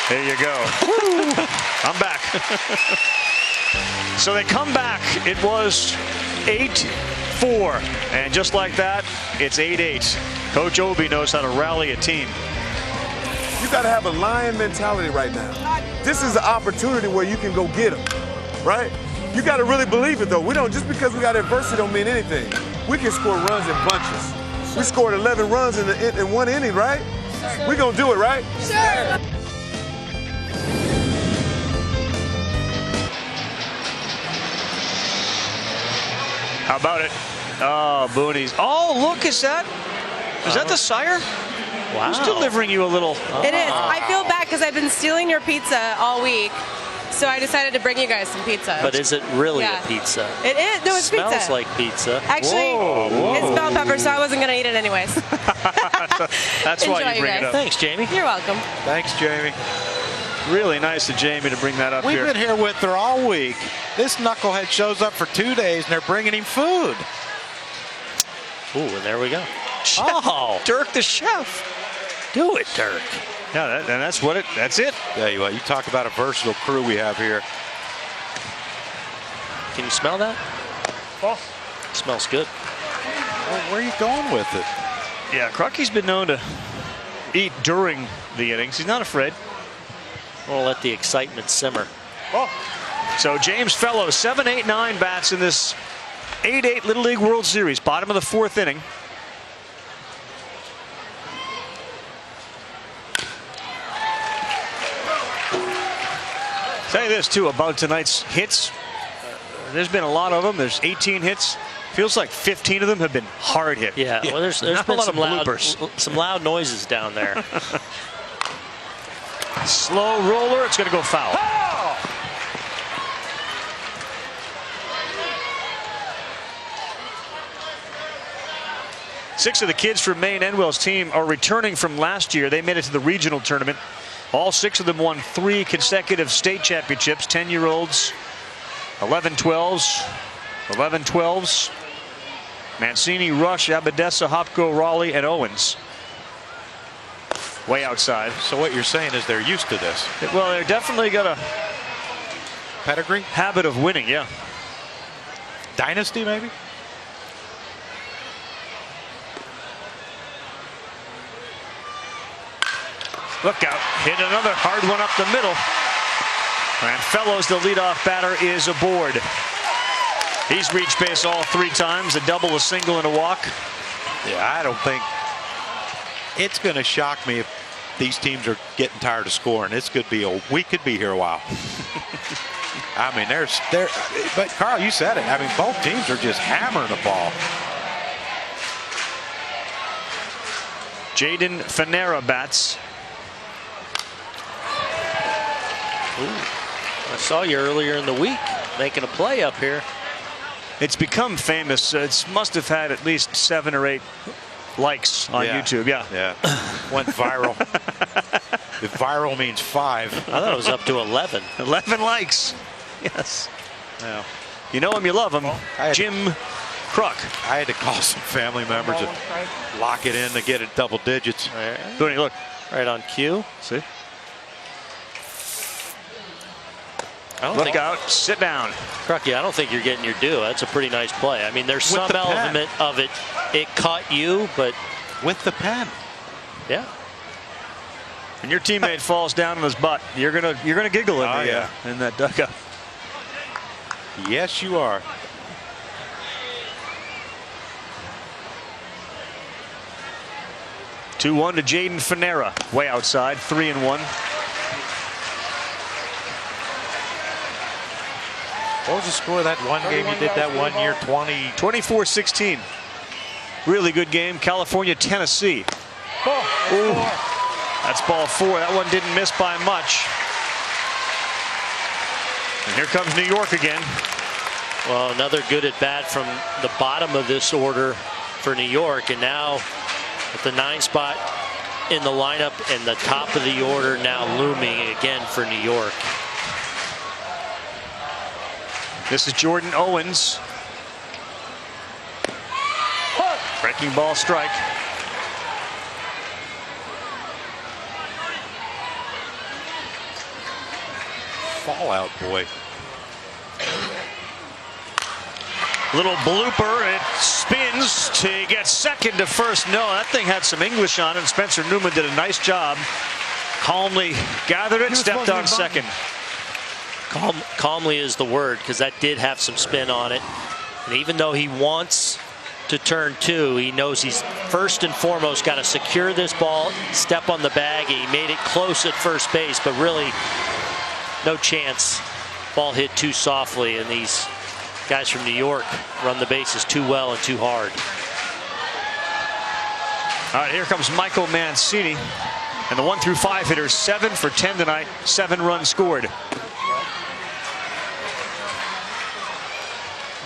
There you go. I'm back. So they come back. It was 8-4. And just like that, it's 8-8. Coach Obi knows how to rally a team. You got to have a lion mentality right now. This is an opportunity where you can go get them, right? You got to really believe it, though. We don't, just because we got adversity don't mean anything. We can score runs in bunches. We scored 11 runs in one inning, right? We're going to do it, right? Sure. How about it? Oh, Boonies. Oh, look, is that the sire? Wow. Who's delivering you a little? It is. I feel bad because I've been stealing your pizza all week. So I decided to bring you guys some pizza. But is it really a pizza? It is. No, it's Smells pizza. like pizza. Actually, it's bell pepper, so I wasn't going to eat it anyways. That's why you bring it up. Thanks, Jamie. You're welcome. Thanks, Jamie. Really nice of Jamie to bring that up We've here. been here with her all week. This knucklehead shows up for 2 days, and they're bringing him food. Ooh, and there we go. Oh, Dirk the chef. Do it, Dirk. Yeah, that's it. Tell you what, you talk about a versatile crew we have here. Can you smell that? Oh. Smells good. Where are you going with it? Yeah, Crucky's been known to eat during the innings. He's not afraid. We'll let the excitement simmer. Oh. So James Fellows, 7, 8, 9 bats in this 8-8 Little League World Series. Bottom of the 4th inning. Tell you this, too, about tonight's hits. There's been a lot of them. There's 18 hits. Feels like 15 of them have been hard hit. Yeah, well, there's been some loud noises down there. Slow roller. It's going to go foul. Oh! Six of the kids from Maine Endwell's team are returning from last year. They made it to the regional tournament. All 6 of them won 3 consecutive state championships. 10-year-olds, 11-12s, 11-12s. Mancini, Rush, Abadessa, Hopko, Raleigh, and Owens. Way outside. So what you're saying is they're used to this. Well, they're definitely got a pedigree, habit of winning. Yeah. Dynasty, maybe. Look out. Hit another hard one up the middle. And Fellows, the leadoff batter, is aboard. He's reached base all 3 times, a double, a single, and a walk. Yeah, I don't think it's going to shock me if these teams are getting tired of scoring. This could be we could be here a while. I mean, but Carl, you said it. I mean, both teams are just hammering the ball. Jaden Fanera bats. Ooh, I saw you earlier in the week making a play up here. It's become famous. It must have had at least 7 or 8 likes on YouTube. Yeah. Went viral. If viral means 5. I thought it was up to 11. 11 likes. Yes. Yeah. You know him, you love him. Jim Kruk. I had to call some family members and lock it in to get it double digits. Booney, look. Right on cue. See? Look out, sit down. Crucky, I don't think you're getting your due. That's a pretty nice play. I mean, there's some element of it. It caught you, but with the pen. Yeah. And your teammate falls down on his butt. You're gonna giggle in in that dugout. Yes, you are. (2-1) to Jaden Fanera. Way outside. 3-1. What was the score of that one game you did that one year? 24-16. Really good game. California, Tennessee. Ooh, that's ball 4. That one didn't miss by much. And here comes New York again. Well, another good at bat from the bottom of this order for New York, and now at the 9 spot in the lineup and the top of the order now looming again for New York. This is Jordan Owens. Breaking ball strike. Fallout boy. Little blooper. It spins to get second to first. No, that thing had some English on it. Spencer Newman did a nice job. Calmly gathered it, stepped on second. Calmly is the word, because that did have some spin on it. And even though he wants to turn 2, he knows he's first and foremost got to secure this ball, step on the bag. He made it close at first base, but really no chance. Ball hit too softly, and these guys from New York run the bases too well and too hard. All right, here comes Michael Mancini. And the 1 through 5 hitters, 7 for 10 tonight, 7 runs scored.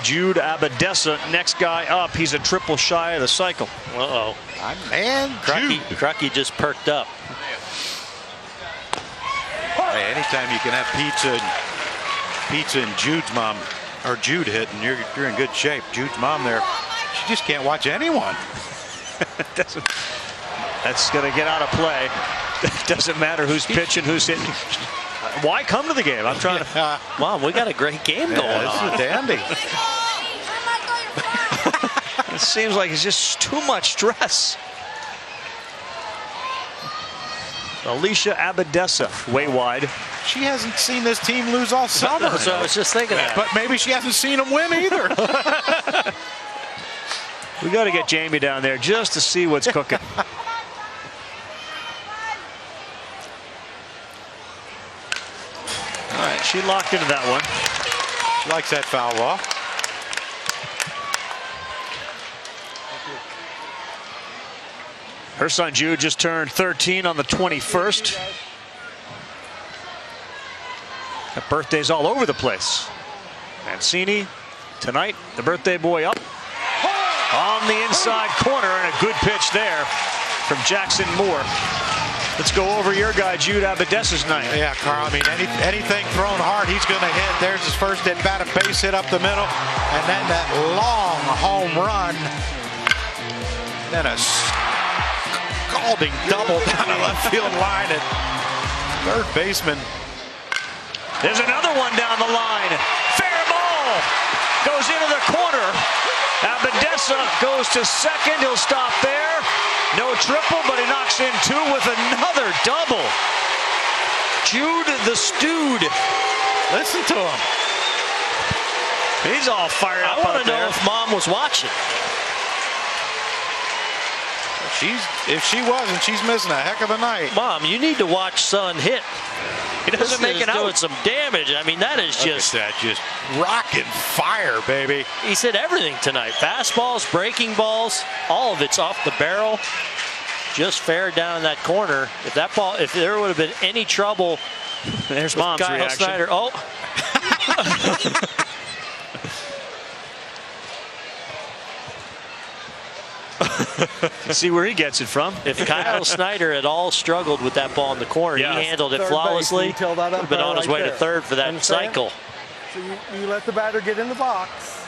Jude Abadessa, next guy up. He's a triple shy of the cycle. Uh-oh. Man, Crucky just perked up. Hey, anytime you can have pizza and Jude's mom, or Jude hitting, you're in good shape. Jude's mom there, she just can't watch anyone. That's going to get out of play. It doesn't matter who's pitching, who's hitting. Why come to the game? I'm trying to. Mom, we got a great game going on. This is a dandy. It seems like it's just too much stress. Alicia Abadessa, way wide. She hasn't seen this team lose all summer. So I was just thinking that. But maybe she hasn't seen them win either. We got to get Jamie down there just to see what's cooking. All right, she locked into that one. She likes that foul ball. Her son Jude just turned 13 on the 21st. Got birthdays all over the place. Mancini tonight, the birthday boy up on the inside corner, and a good pitch there from Jackson Moore. Let's go over your guy, Jude Abadessa's night. Yeah, Carl, I mean, anything thrown hard, he's going to hit. There's his first at bat, a base hit up the middle, and then that long home run. Then a scalding double down the left field line at third baseman. There's another one down the line. Fair ball. Goes into the corner. Abadessa goes to second. He'll stop there. No triple, but he knocks in 2 with another double. Jude the Stewed. Listen to him. He's all fired up. I want to know if Mom was watching. If she wasn't, she's missing a heck of a night. Mom, you need to watch son hit. He doesn't make it out. Doing some damage. I mean, that is just rocking fire, baby. He's hit everything tonight. Fastballs, breaking balls, all of it's off the barrel. Just fair down in that corner. If that ball, if there would have been any trouble, there's Mom's Kyle reaction. Snyder. Oh. See where he gets it from. If Kyle Snyder at all struggled with that ball in the corner, he handled it flawlessly. Would have been on his way to third for that cycle. So you let the batter get in the box.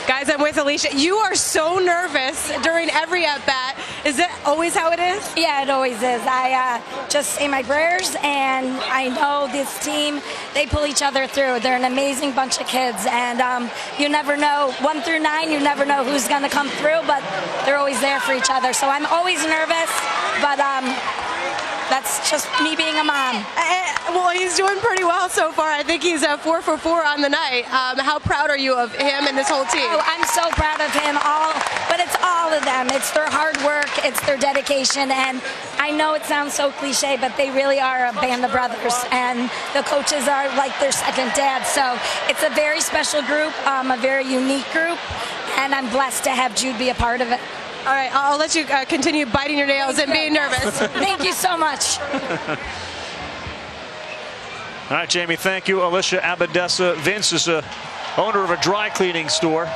Guys, I'm with Alicia. You are so nervous during every at-bat. Is it always how it is? Yeah, it always is. I just say my prayers, and I know this team, they pull each other through. They're an amazing bunch of kids, and you never know, 1 through 9, you never know who's going to come through, but they're always there for each other. So I'm always nervous, but that's just me being a mom. Well, he's doing pretty well so far. I think he's 4 for 4 on the night. How proud are you of him and this whole team? Oh, I'm so proud of him, but it's all of them. It's their hard work, it's their dedication, and I know it sounds so cliche, but they really are a band of brothers, and the coaches are like their second dad. So it's a very special group, a very unique group, and I'm blessed to have Jude be a part of it. All right, I'll let you continue biting your nails and being nervous. Thank you so much. All right, Jamie, thank you. Alicia Abadessa. Vince is a owner of a dry cleaning store.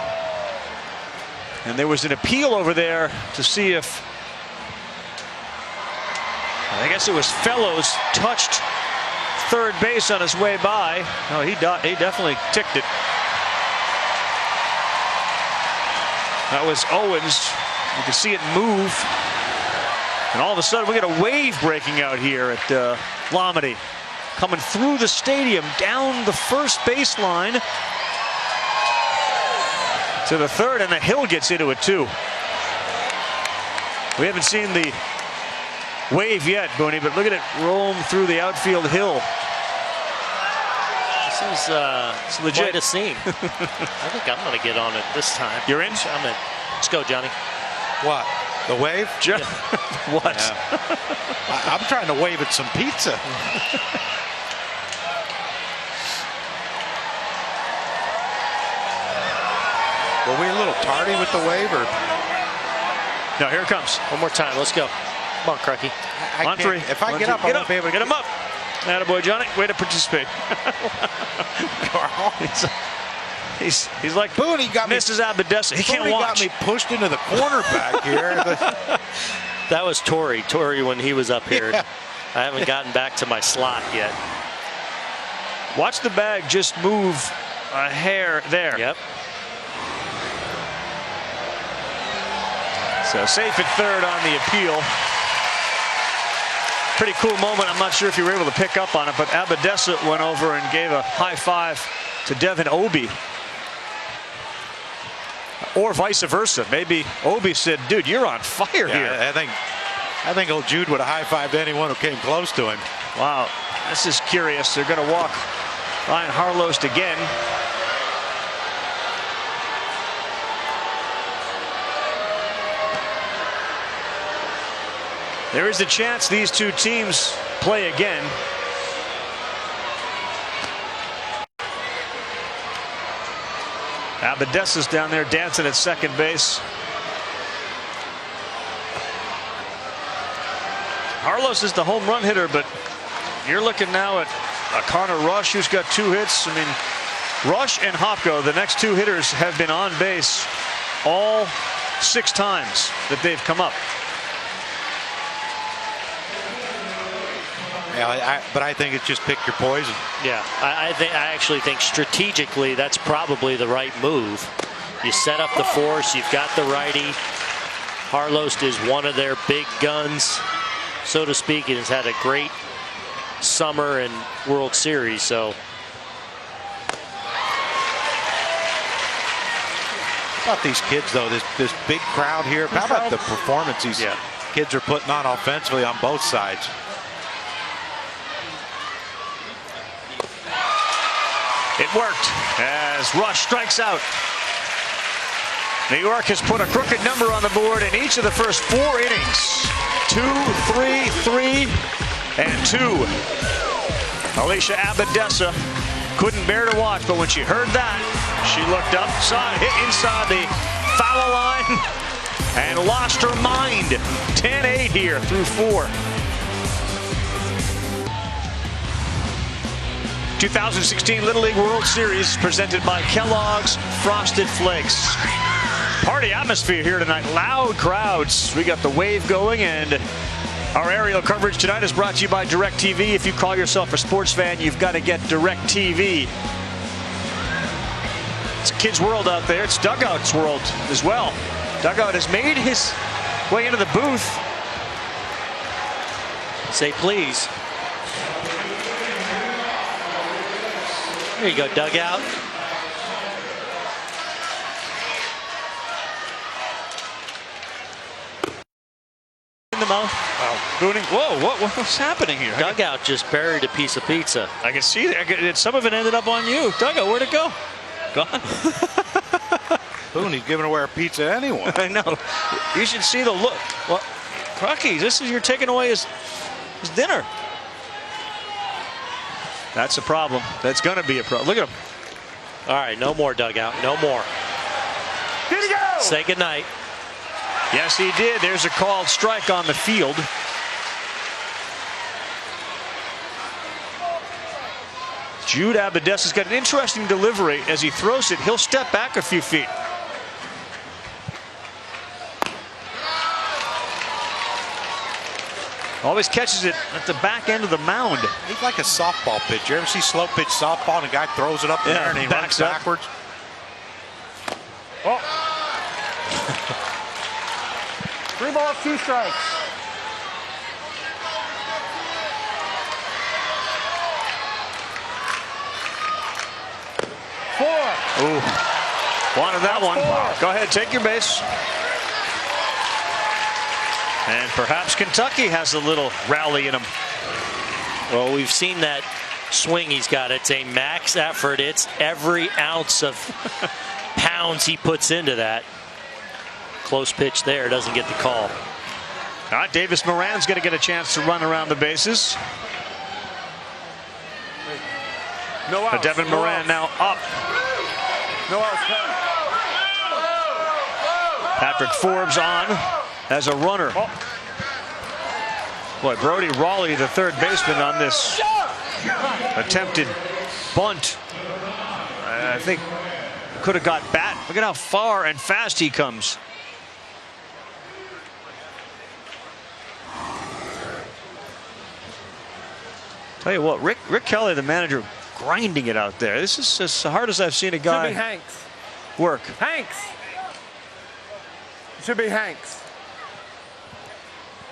And there was an appeal over there to see if, I guess it was Fellows, touched third base on his way by. No, he definitely ticked it. That was Owens. You can see it move. And all of a sudden, we get a wave breaking out here at Lomedy. Coming through the stadium, down the first baseline to the third, and the hill gets into it too. We haven't seen the wave yet, Booney, but look at it roam through the outfield hill. This is legit. Quite a scene. I think I'm going to get on it this time. You're in? I'm in. Let's go, Johnny. What? The wave? Yeah. What? Yeah. I'm trying to wave at some pizza. Were we a little tardy with the wave, or? No, here it comes. One more time. Let's go. Come on, Crucky. On three. If I get up, I won't be able to get him up. Attaboy, Johnny. Way to participate. He's like Booney got Mrs. Abadessa. He can't watch. Got me pushed into the corner back here. That was Torrey when he was up here. Yeah. I haven't gotten back to my slot yet. Watch the bag just move a hair there. Yep. So safe at third on the appeal. Pretty cool moment. I'm not sure if you were able to pick up on it, but Abadessa went over and gave a high five to Devin Obi. Or vice versa. Maybe Obi said, dude, you're on fire here. I think old Jude would have high-fived anyone who came close to him. Wow, this is curious. They're going to walk Ryan Harlost again. There is a chance these two teams play again. Abadessa's down there dancing at second base. Harlos is the home run hitter, but you're looking now at Connor Rush, who's got 2 hits. I mean, Rush and Hopko, the next 2 hitters, have been on base all 6 times that they've come up. Yeah, but I think it's just pick your poison. Yeah, I actually think strategically that's probably the right move. You set up the force, you've got the righty. Harlost is one of their big guns, so to speak, and has had a great summer and World Series. So how about these kids, though? This big crowd here. How about the performance these kids are putting on offensively on both sides? It worked as Rush strikes out. New York has put a crooked number on the board in each of the first 4 innings. 2, 3, 3, and 2. Alicia Abadessa couldn't bear to watch, but when she heard that, she looked up, saw it hit inside the foul line, and lost her mind. 10-8 here through 4. 2016 Little League World Series presented by Kellogg's Frosted Flakes. Party atmosphere here tonight. Loud crowds. We got the wave going, and our aerial coverage tonight is brought to you by DirecTV. If you call yourself a sports fan, you've got to get DirecTV. It's a kid's world out there. It's Dugout's world as well. Dugout has made his way into the booth. Say please. There you go, Dugout. In the mouth. Wow. Booning. Whoa, what's happening here? Dugout just buried a piece of pizza. I can see that. Some of it ended up on you. Dugout, where'd it go? Gone. Booney's giving away our pizza to anyone. I know. You should see the look. Well, Crocky, you're taking away his dinner. That's a problem. That's going to be a problem. Look at him. All right, no more Dugout. No more. Here he go. Say goodnight. Yes, he did. There's a called strike on the field. Jude Abadessa's got an interesting delivery. As he throws it, he'll step back a few feet. Always catches it at the back end of the mound. He's like a softball pitcher. You ever see slow pitch softball and a guy throws it up in the air and he runs backwards? Oh. 3 balls, 2 strikes. Ooh, wanted that one. Go ahead, take your base. And perhaps Kentucky has a little rally in him. Well, we've seen that swing he's got. It's a max effort. It's every ounce of pounds he puts into that. Close pitch there, doesn't get the call. All right, Davis Moran's going to get a chance to run around the bases. No outs. Devin Moran now up. No outs. Patrick Forbes on as a runner. Boy, Brody Raleigh, the third baseman, on this attempted bunt. I think could have got bat. Look at how far and fast he comes. Tell you what, Rick Kelly, the manager, grinding it out there. This is as hard as I've seen a guy Should be Hanks. work. Hanks. It should be Hanks.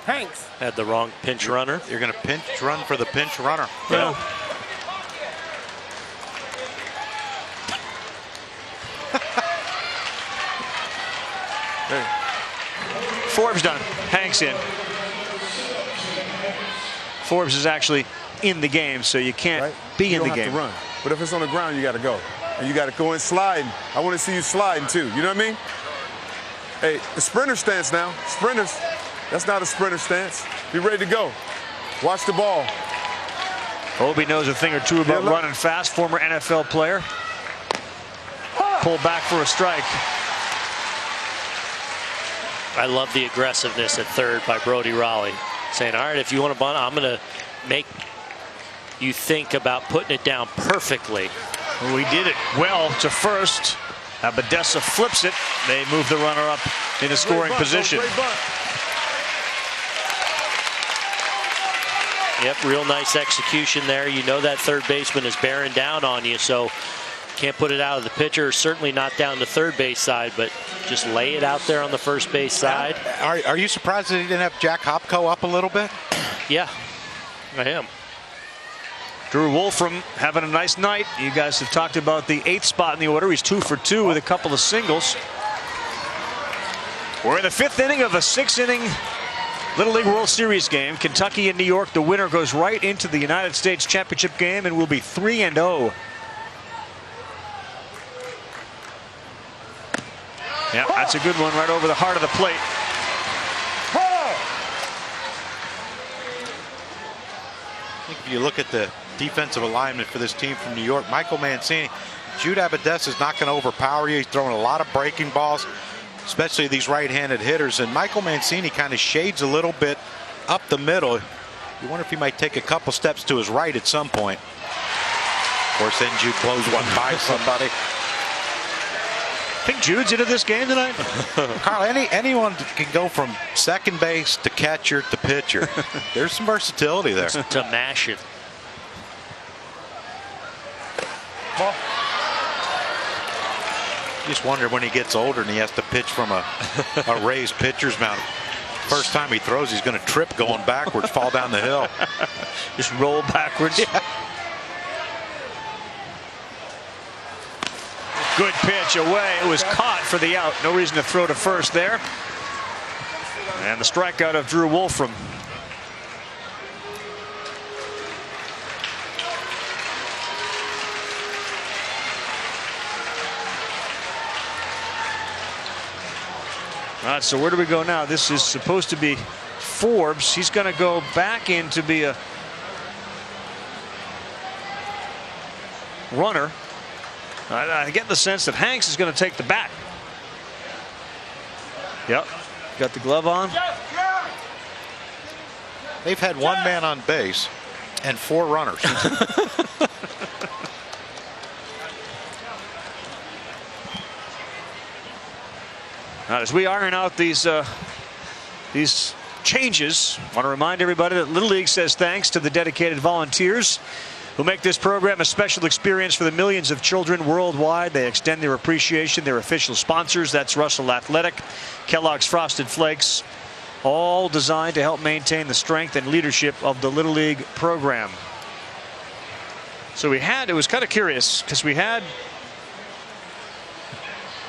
Hanks. Had the wrong pinch runner. You're going to pinch run for the pinch runner. Yeah. Forbes done. Hanks in. Forbes is actually in the game, so you can't be in the game. You don't have to run. But if it's on the ground, you got to go. And you got to go in sliding. I want to see you sliding, too. You know what I mean? Hey, the sprinter stance now. Sprinters. That's not a sprinter stance. Be ready to go. Watch the ball. Obi knows a thing or two about running fast. Former NFL player. Pull back for a strike. I love the aggressiveness at third by Brody Raleigh. Saying, all right, if you want to bunt, I'm going to make you think about putting it down perfectly. We did it well to first. Abadessa flips it. They move the runner up in a scoring position. Yep, real nice execution there. You know that third baseman is bearing down on you, so can't put it out of the pitcher. Certainly not down the third base side, but just lay it out there on the first base side. Are you surprised that he didn't have Jack Hopko up a little bit? Yeah, I am. Drew Wolfram having a nice night. You guys have talked about the 8th spot in the order. He's 2 for 2 with a couple of singles. We're in the 5th inning of a 6-inning Little League World Series game. Kentucky and New York. The winner goes right into the United States Championship game and will be 3-0. Yeah, that's a good one right over the heart of the plate. I think if you look at the defensive alignment for this team from New York, Michael Mancini, Jude Abadessa is not going to overpower you. He's throwing a lot of breaking balls, especially these right-handed hitters. And Michael Mancini kind of shades a little bit up the middle. You wonder if he might take a couple steps to his right at some point. Of course, then Jude blows one by somebody. Think Jude's into this game tonight? Carl, anyone can go from second base to catcher to pitcher. There's some versatility there. To mash it. Ball. Just wonder when he gets older and he has to pitch from a raised pitcher's mound. First time he throws, he's going to trip going backwards, fall down the hill. Just roll backwards. Yeah. Good pitch away. It was caught for the out. No reason to throw to first there. And the strikeout of Drew Wolfram. All right, so where do we go now? This is supposed to be Forbes. He's going to go back in to be a runner. I get the sense that Hanks is going to take the bat. Yep, got the glove on. They've had one man on base and 4 runners. As we iron out these changes, I want to remind everybody that Little League says thanks to the dedicated volunteers who make this program a special experience for the millions of children worldwide. They extend their appreciation. Their official sponsors, that's Russell Athletic, Kellogg's Frosted Flakes, all designed to help maintain the strength and leadership of the Little League program. So it was kind of curious because we had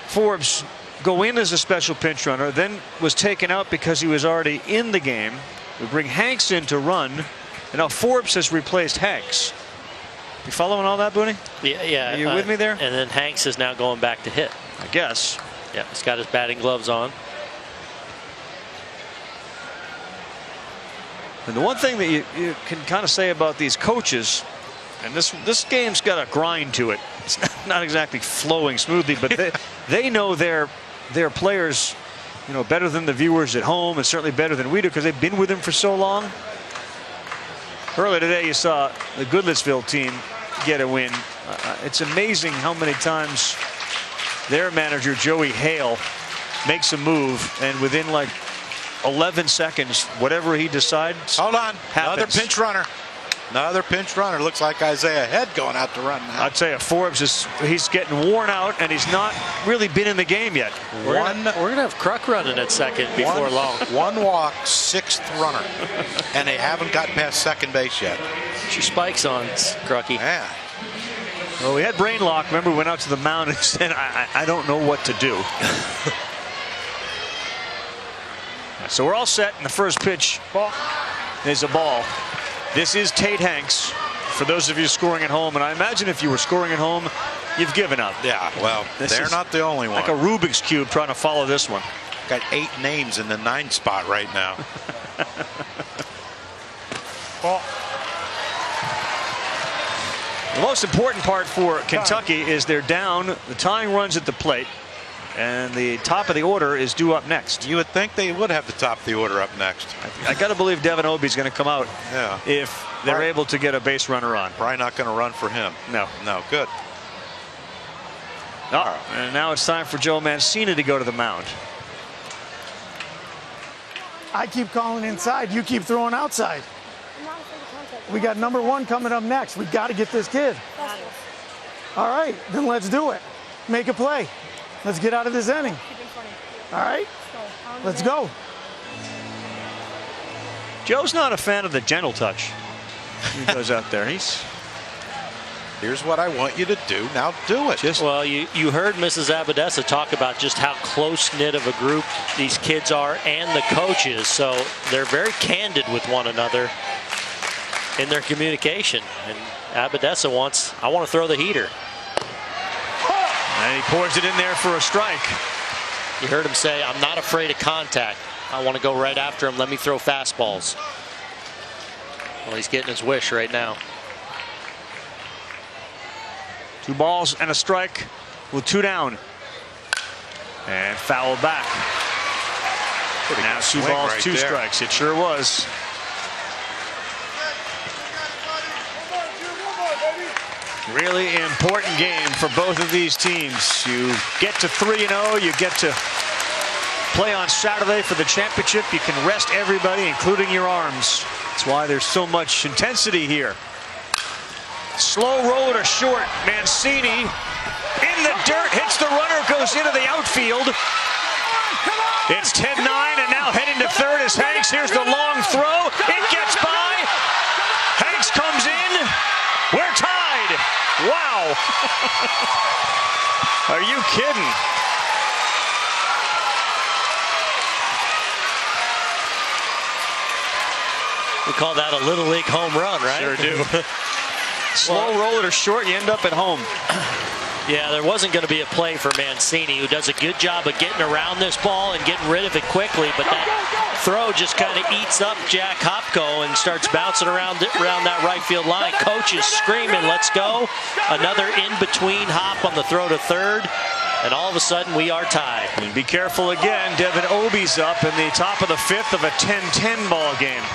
Forbes go in as a special pinch runner, then was taken out because he was already in the game. We bring Hanks in to run, and now Forbes has replaced Hanks. You following all that, Booney? Yeah. Are you with me there? And then Hanks is now going back to hit. I guess. Yeah, he's got his batting gloves on. And the one thing that you can kind of say about these coaches, and this game's got a grind to it. It's not exactly flowing smoothly, but they know their players, better than the viewers at home, and certainly better than we do because they've been with them for so long. Earlier today, you saw the Goodlettsville team get a win. It's amazing how many times their manager, Joey Hale, makes a move, and within like 11 seconds, whatever he decides. Hold on. Happens. Another pinch runner. Another pinch runner. Looks like Isaiah Head going out to run now. I'd say Forbes he's getting worn out, and he's not really been in the game yet. We're gonna have Kruk running at second before long. One walk, 6th runner, and they haven't gotten past second base yet. She spikes on Krucky. Yeah. Well, we had brain lock. Remember, we went out to the mound and said, I don't know what to do. So we're all set, and the first pitch is a ball. This is Tate Hanks, for those of you scoring at home. And I imagine if you were scoring at home, you've given up. Yeah, well, they're not the only one. Like a Rubik's Cube trying to follow this one. Got 8 names in the 9 spot right now. The most important part for Kentucky is they're down. The tying runs at the plate. And the top of the order is due up next. You would think they would have the top of the order up next. I got to believe Devin Obie's going to come out if they're able to get a base runner on. Probably not going to run for him. No. No, good. And now it's time for Joe Mancini to go to the mound. I keep calling inside. You keep throwing outside. We got number 1 coming up next. We got to get this kid. All right, then let's do it. Make a play. Let's get out of this inning. All right, let's go. Joe's not a fan of the gentle touch. He goes out there. Here's what I want you to do. Now do it. Well, you heard Mrs. Abadessa talk about just how close-knit of a group these kids are and the coaches. So they're very candid with one another in their communication. And Abadessa I want to throw the heater. And he pours it in there for a strike. You heard him say, I'm not afraid of contact. I want to go right after him. Let me throw fastballs. Well, he's getting his wish right now. 2 balls and a strike with 2 down. And foul back. Now 2 balls, right 2 there. strikes. It sure was. Really important game for both of these teams. You get to 3-0. You get to play on Saturday for the championship. You can rest everybody, including your arms. That's why there's so much intensity here. Slow roller to short. Mancini in the dirt, hits the runner, goes into the outfield. It's 10-9, and now heading to third is Hanks. Here's the long throw. It gets by. Hanks comes in. We're tied. Wow. Are you kidding? We call that a Little League home run, right? Sure do. Slow roller to short, you end up at home. Yeah, there wasn't going to be a play for Mancini, who does a good job of getting around this ball and getting rid of it quickly, but that throw just kind of eats up Jack Hopko and starts bouncing around that right field line. Coach is screaming, let's go. Another in-between hop on the throw to third, and all of a sudden we are tied. And be careful again, Devin Obie's up in the top of the 5th of a 10-10 ball game.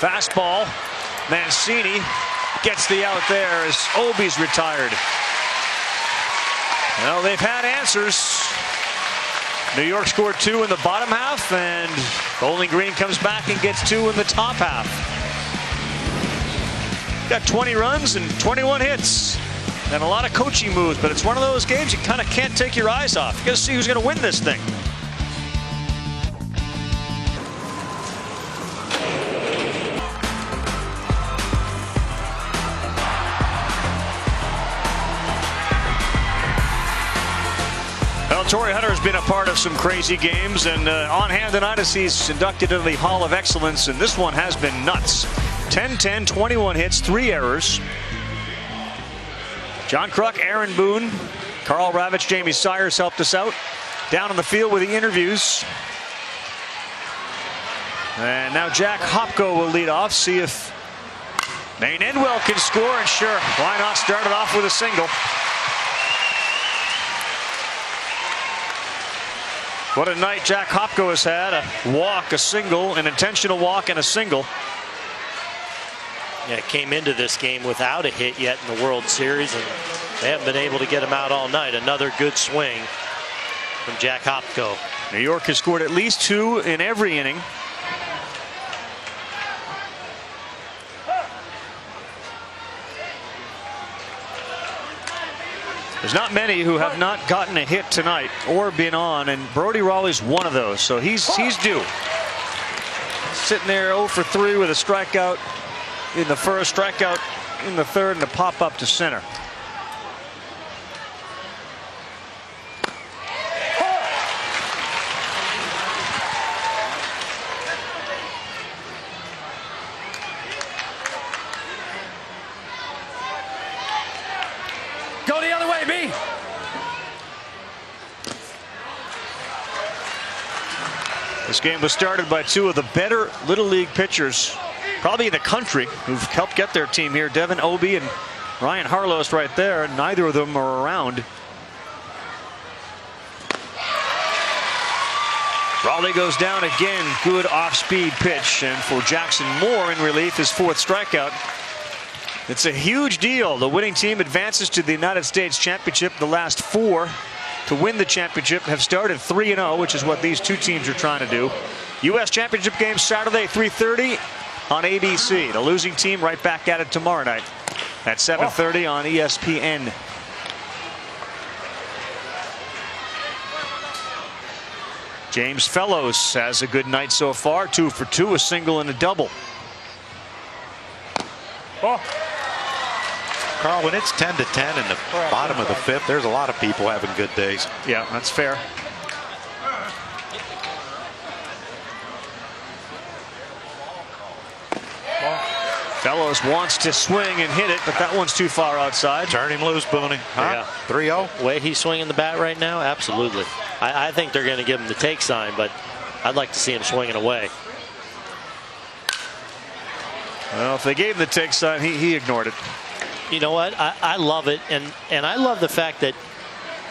Fastball. Mancini gets the out there as Obi's retired. Well, they've had answers. New York scored 2 in the bottom half, and Bowling Green comes back and gets 2 in the top half. Got 20 runs and 21 hits. And a lot of coaching moves, but it's one of those games you kind of can't take your eyes off. You got to see who's going to win this thing. Well, Torrey Hunter has been a part of some crazy games, and on hand tonight as he's inducted into the Hall of Excellence, and this one has been nuts. 10-10, 21 hits, 3 errors. John Kruk, Aaron Boone, Carl Ravitch, Jamie Sayers helped us out down on the field with the interviews. And now Jack Hopko will lead off, see if Maine Endwell can score, and sure, why not start it off with a single. What a night Jack Hopko has had. A walk, a single, an intentional walk, and a single. Yeah, came into this game without a hit yet in the World Series, and they haven't been able to get him out all night. Another good swing from Jack Hopko. New York has scored at least 2 in every inning. There's not many who have not gotten a hit tonight or been on, and Brody Rawley's one of those, so he's due. Sitting there 0 for 3 with a strikeout in the first, strikeout in the third, and a pop up to center. Go the other way, B. This game was started by 2 of the better Little League pitchers probably in the country who've helped get their team here. Devin Obi and Ryan Harlos right there. Neither of them are around. Raleigh goes down again. Good off-speed pitch. And for Jackson Moore in relief, his 4th strikeout. It's a huge deal. The winning team advances to the United States Championship. The last 4 to win the championship have started 3-0, which is what these 2 teams are trying to do. U.S. Championship game Saturday, 3:30 on ABC. The losing team right back at it tomorrow night at 7:30 on ESPN. James Fellows has a good night so far. 2 for 2, a single and a double. Carl, when it's 10-10 in the bottom of the 5th, there's a lot of people having good days. Yeah, that's fair. Fellows wants to swing and hit it, but that one's too far outside. Turn him loose, Booney. Huh? Yeah. 3-0. Way he's swinging the bat right now, absolutely. I think they're going to give him the take sign, but I'd like to see him swinging away. Well, if they gave him the take sign, he ignored it. You know what? I love it, and I love the fact that,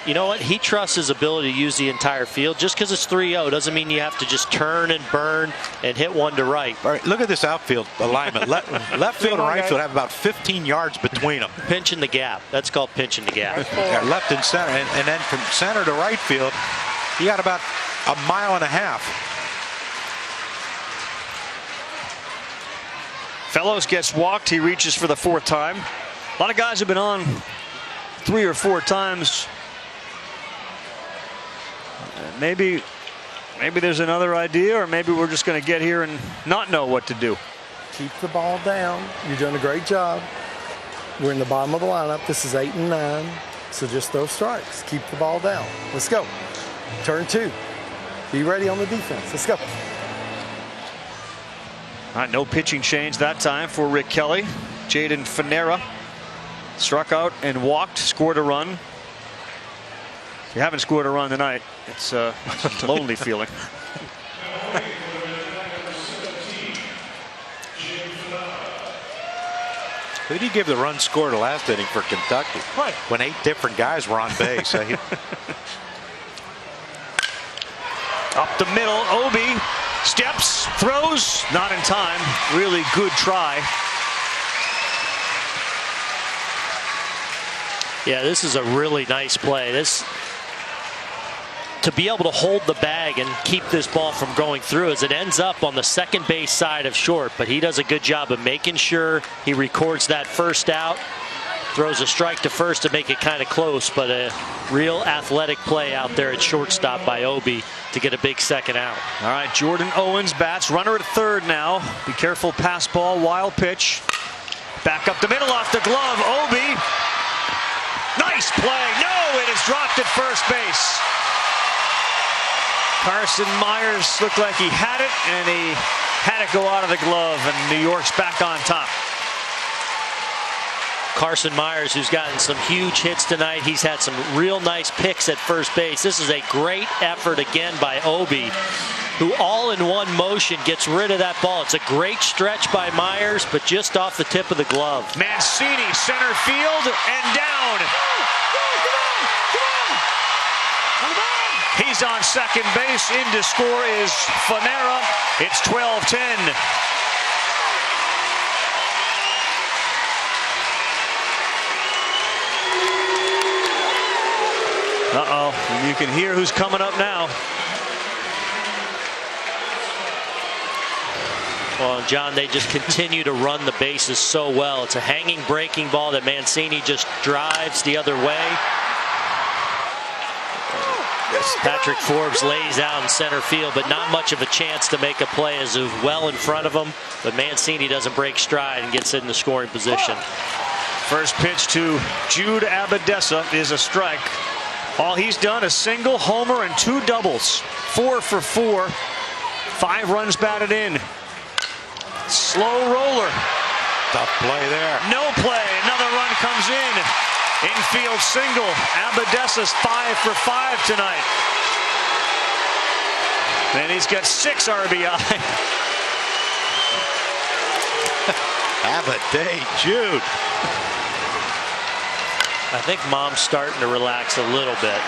you know what, he trusts his ability to use the entire field. Just because it's 3-0 doesn't mean you have to just turn and burn and hit one to right. All right, look at this outfield alignment. Left field and right field have about 15 yards between them. Pinching the gap. That's called pinching the gap. Yeah, left and center, and then from center to right field, you got about 1.5 miles. Fellows gets walked. He reaches for the 4th time. A lot of guys have been on 3 or 4 times. Maybe there's another idea, or maybe we're just going to get here and not know what to do. Keep the ball down. You're doing a great job. We're in the bottom of the lineup. This is 8 and 9. So just throw strikes. Keep the ball down. Let's go. Turn 2. Be ready on the defense. Let's go. All right, no pitching change that time for Rick Kelly. Jaden Fanera struck out and walked, scored a run. If you haven't scored a run tonight, it's a lonely feeling. Who did you give the run score to last inning for Kentucky? What? When 8 different guys were on base. Up the middle, Obi Steps, throws, not in time. Really good try. Yeah, this is a really nice play. To be able to hold the bag and keep this ball from going through as it ends up on the second base side of short, but he does a good job of making sure he records that first out, throws a strike to first to make it kind of close, but a real athletic play out there at shortstop by Obi to get a big second out. All right, Jordan Owens bats, runner at third now. Be careful, pass ball, wild pitch. Back up the middle off the glove, Obi. Nice play. No, it is dropped at first base. Carson Myers looked like he had it, and he had it go out of the glove, and New York's back on top. Carson Myers, who's gotten some huge hits tonight. He's had some real nice picks at first base. This is a great effort again by Obi, who all in one motion gets rid of that ball. It's a great stretch by Myers, but just off the tip of the glove. Mancini, center field, and down. He's on second base. In to score is Fanera. It's 12-10. Uh-oh. You can hear who's coming up now. Well, John, they just continue to run the bases so well. It's a hanging breaking ball that Mancini just drives the other way. Patrick Forbes lays out in center field, but not much of a chance to make a play as he's well in front of him. But Mancini doesn't break stride and gets in the scoring position. First pitch to Jude Abadessa is a strike. All he's done is single, homer, and 2 doubles. 4 for 4. 5 runs batted in. Slow roller. Tough play there. No play. Another run comes in. Infield single. Abadessa's 5 for 5 tonight. And he's got 6 RBI. Have a day, Jude. I think Mom's starting to relax a little bit.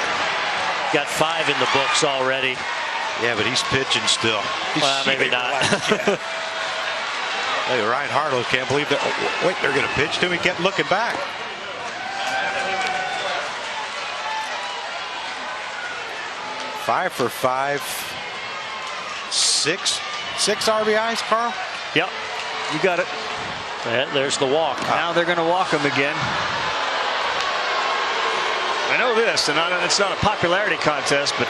Got 5 in the books already. Yeah, but he's pitching still. Well, maybe not. Hey, Ryan Harlow can't believe that. Wait, they're going to pitch to him. He kept looking back. Five for 5. 6 RBIs, Carl? Yep, you got it. There's the walk. Now they're going to walk him again. I know this, and it's not a popularity contest, but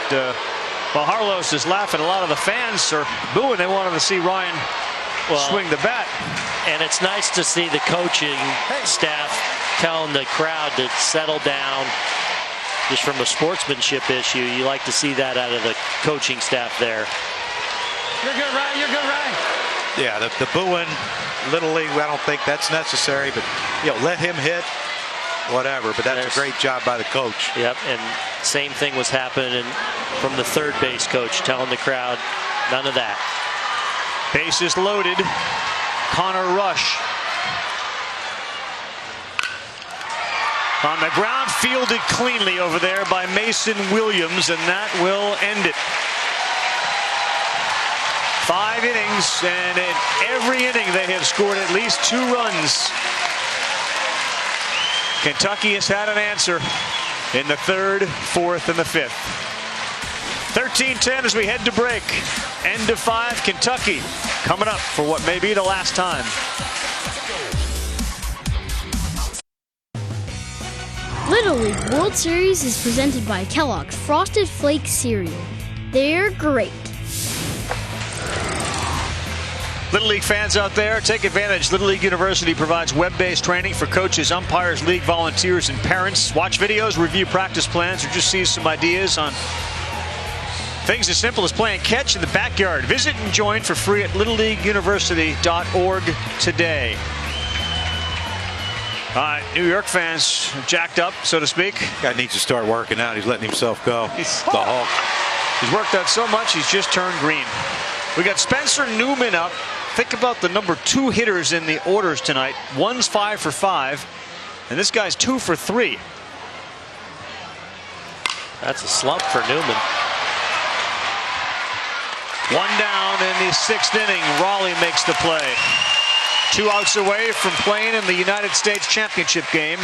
while Harlow's is laughing, a lot of the fans are booing. They wanted to see Ryan swing the bat. And it's nice to see the coaching staff telling the crowd to settle down. Just from a sportsmanship issue, you like to see that out of the coaching staff there. You're good, Ryan. You're good, Ryan. Yeah, the booing, Little League, I don't think that's necessary, but let him hit. Whatever, but that's a great job by the coach. Yep, and same thing was happening from the third base coach, telling the crowd, none of that. Bases loaded. Connor Rush. On the ground, fielded cleanly over there by Mason Williams, and that will end it. 5 innings, and in every inning they have scored at least 2 runs. Kentucky has had an answer in the 3rd, 4th, and the 5th. 13-10 as we head to break. End of 5, Kentucky coming up for what may be the last time. Little League World Series is presented by Kellogg's Frosted Flakes cereal. They're great. Little League fans out there, take advantage. Little League University provides web-based training for coaches, umpires, league volunteers, and parents. Watch videos, review practice plans, or just see some ideas on things as simple as playing catch in the backyard. Visit and join for free at littleleagueuniversity.org today. All right, New York fans jacked up, so to speak. Guy needs to start working out. He's letting himself go. He's the Hulk. He's worked out so much, he's just turned green. We got Spencer Newman up. Think about the number 2 hitters in the orders tonight. One's 5 for 5, and this guy's 2 for 3. That's a slump for Newman. One down in the 6th inning. Raleigh makes the play. 2 outs away from playing in the United States Championship game.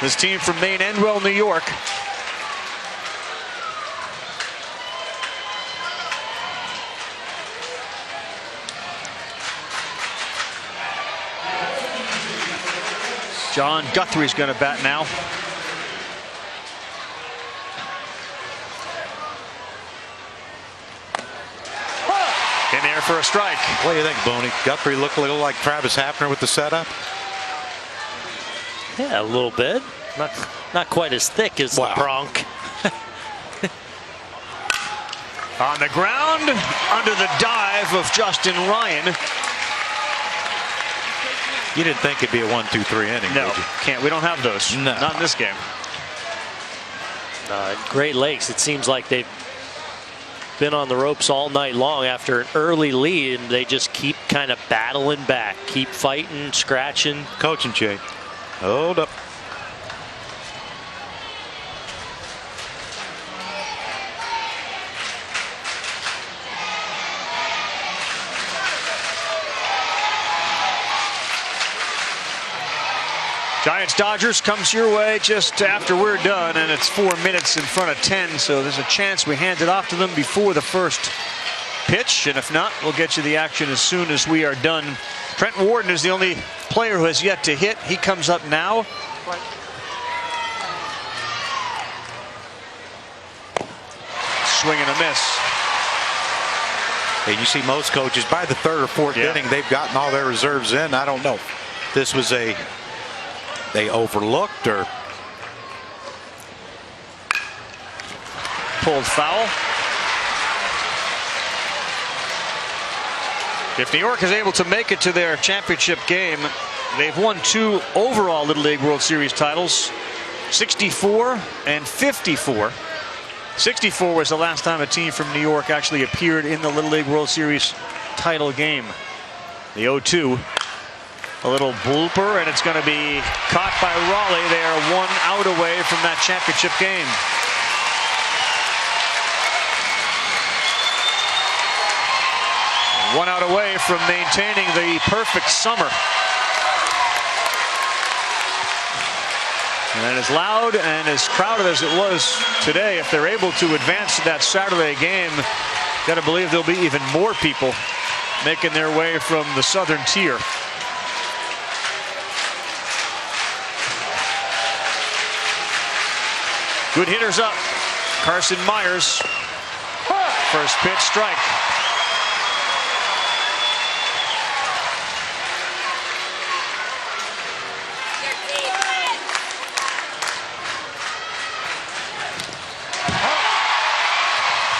This team from Maine, Endwell, New York. John Guthrie's going to bat now. In there for a strike. What do you think, Booney? Guthrie looked a little like Travis Hafner with the setup? Yeah, a little bit. Not quite as thick as the Bronc. On the ground, under the dive of Justin Ryan. You didn't think it'd be a 1-2-3 inning, No, did you? can't. We don't have those. No. Not in this game. Great Lakes, it seems like they've been on the ropes all night long after an early lead, and they just keep kind of battling back, keep fighting, scratching. Coaching change. Hold up. Giants-Dodgers comes your way just after we're done, and it's 4 minutes in front of 10, so there's a chance we hand it off to them before the first pitch, and if not, we'll get you the action as soon as we are done. Trent Warden is the only player who has yet to hit. He comes up now. Swing and a miss. And you see most coaches by the 3rd or 4th inning, they've gotten all their reserves in. I don't know. This was they overlooked or pulled foul. If New York is able to make it to their championship game, they've won 2 overall Little League World Series titles, 64 and 54. 64 was the last time a team from New York actually appeared in the Little League World Series title game. The 0-2. A little blooper, and it's going to be caught by Raleigh. They are 1 out away from that championship game. One out away from maintaining the perfect summer. And as loud and as crowded as it was today, if they're able to advance to that Saturday game, got to believe there'll be even more people making their way from the southern tier. Good hitters up. Carson Myers. First pitch, strike.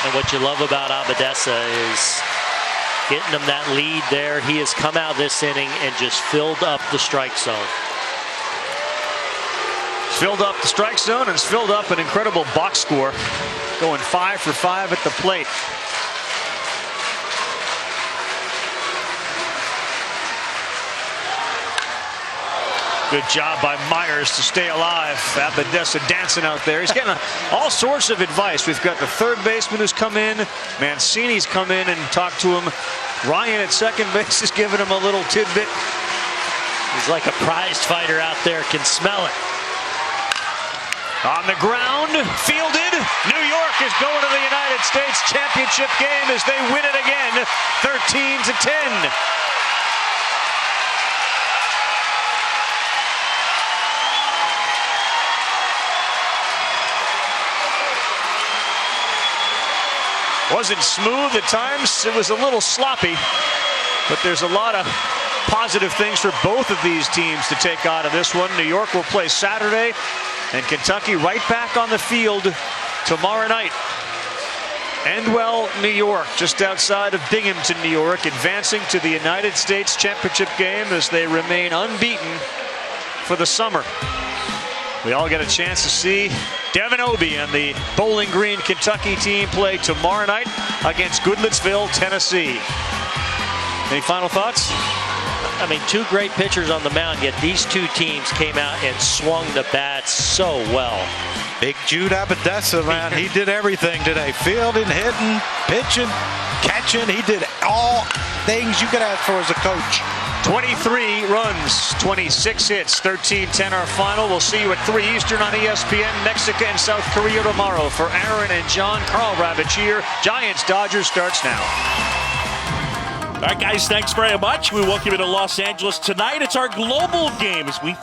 And what you love about Abadessa is getting them that lead there. He has come out this inning and just filled up the strike zone. Filled up the strike zone and has filled up an incredible box score, going 5 for 5 at the plate. Good job by Myers to stay alive. Abadessa dancing out there. He's getting all sorts of advice. We've got the third baseman who's come in. Mancini's come in and talked to him. Ryan at second base is giving him a little tidbit. He's like a prized fighter out there, can smell it. On the ground, fielded. New York is going to the United States Championship game as they win it again, 13-10. Wasn't smooth at times. It was a little sloppy, but there's a lot of positive things for both of these teams to take out of this one. New York will play Saturday, and Kentucky right back on the field tomorrow night. Endwell, New York, just outside of Binghamton, New York, advancing to the United States Championship game as they remain unbeaten for the summer. We all get a chance to see Devin Obie and the Bowling Green, Kentucky team play tomorrow night against Goodlettsville, Tennessee. Any final thoughts? I mean, two great pitchers on the mound, yet these two teams came out and swung the bats so well. Big Jude Abadessa, man, he did everything today. Fielding, hitting, pitching, catching. He did all things you could ask for as a coach. 23 runs, 26 hits, 13-10 our final. We'll see you at 3 Eastern on ESPN, Mexico and South Korea tomorrow. For Aaron and John, Carl Ravitch here. Giants-Dodgers starts now. All right, guys, thanks very much. We welcome you to Los Angeles tonight. It's our global game as we focus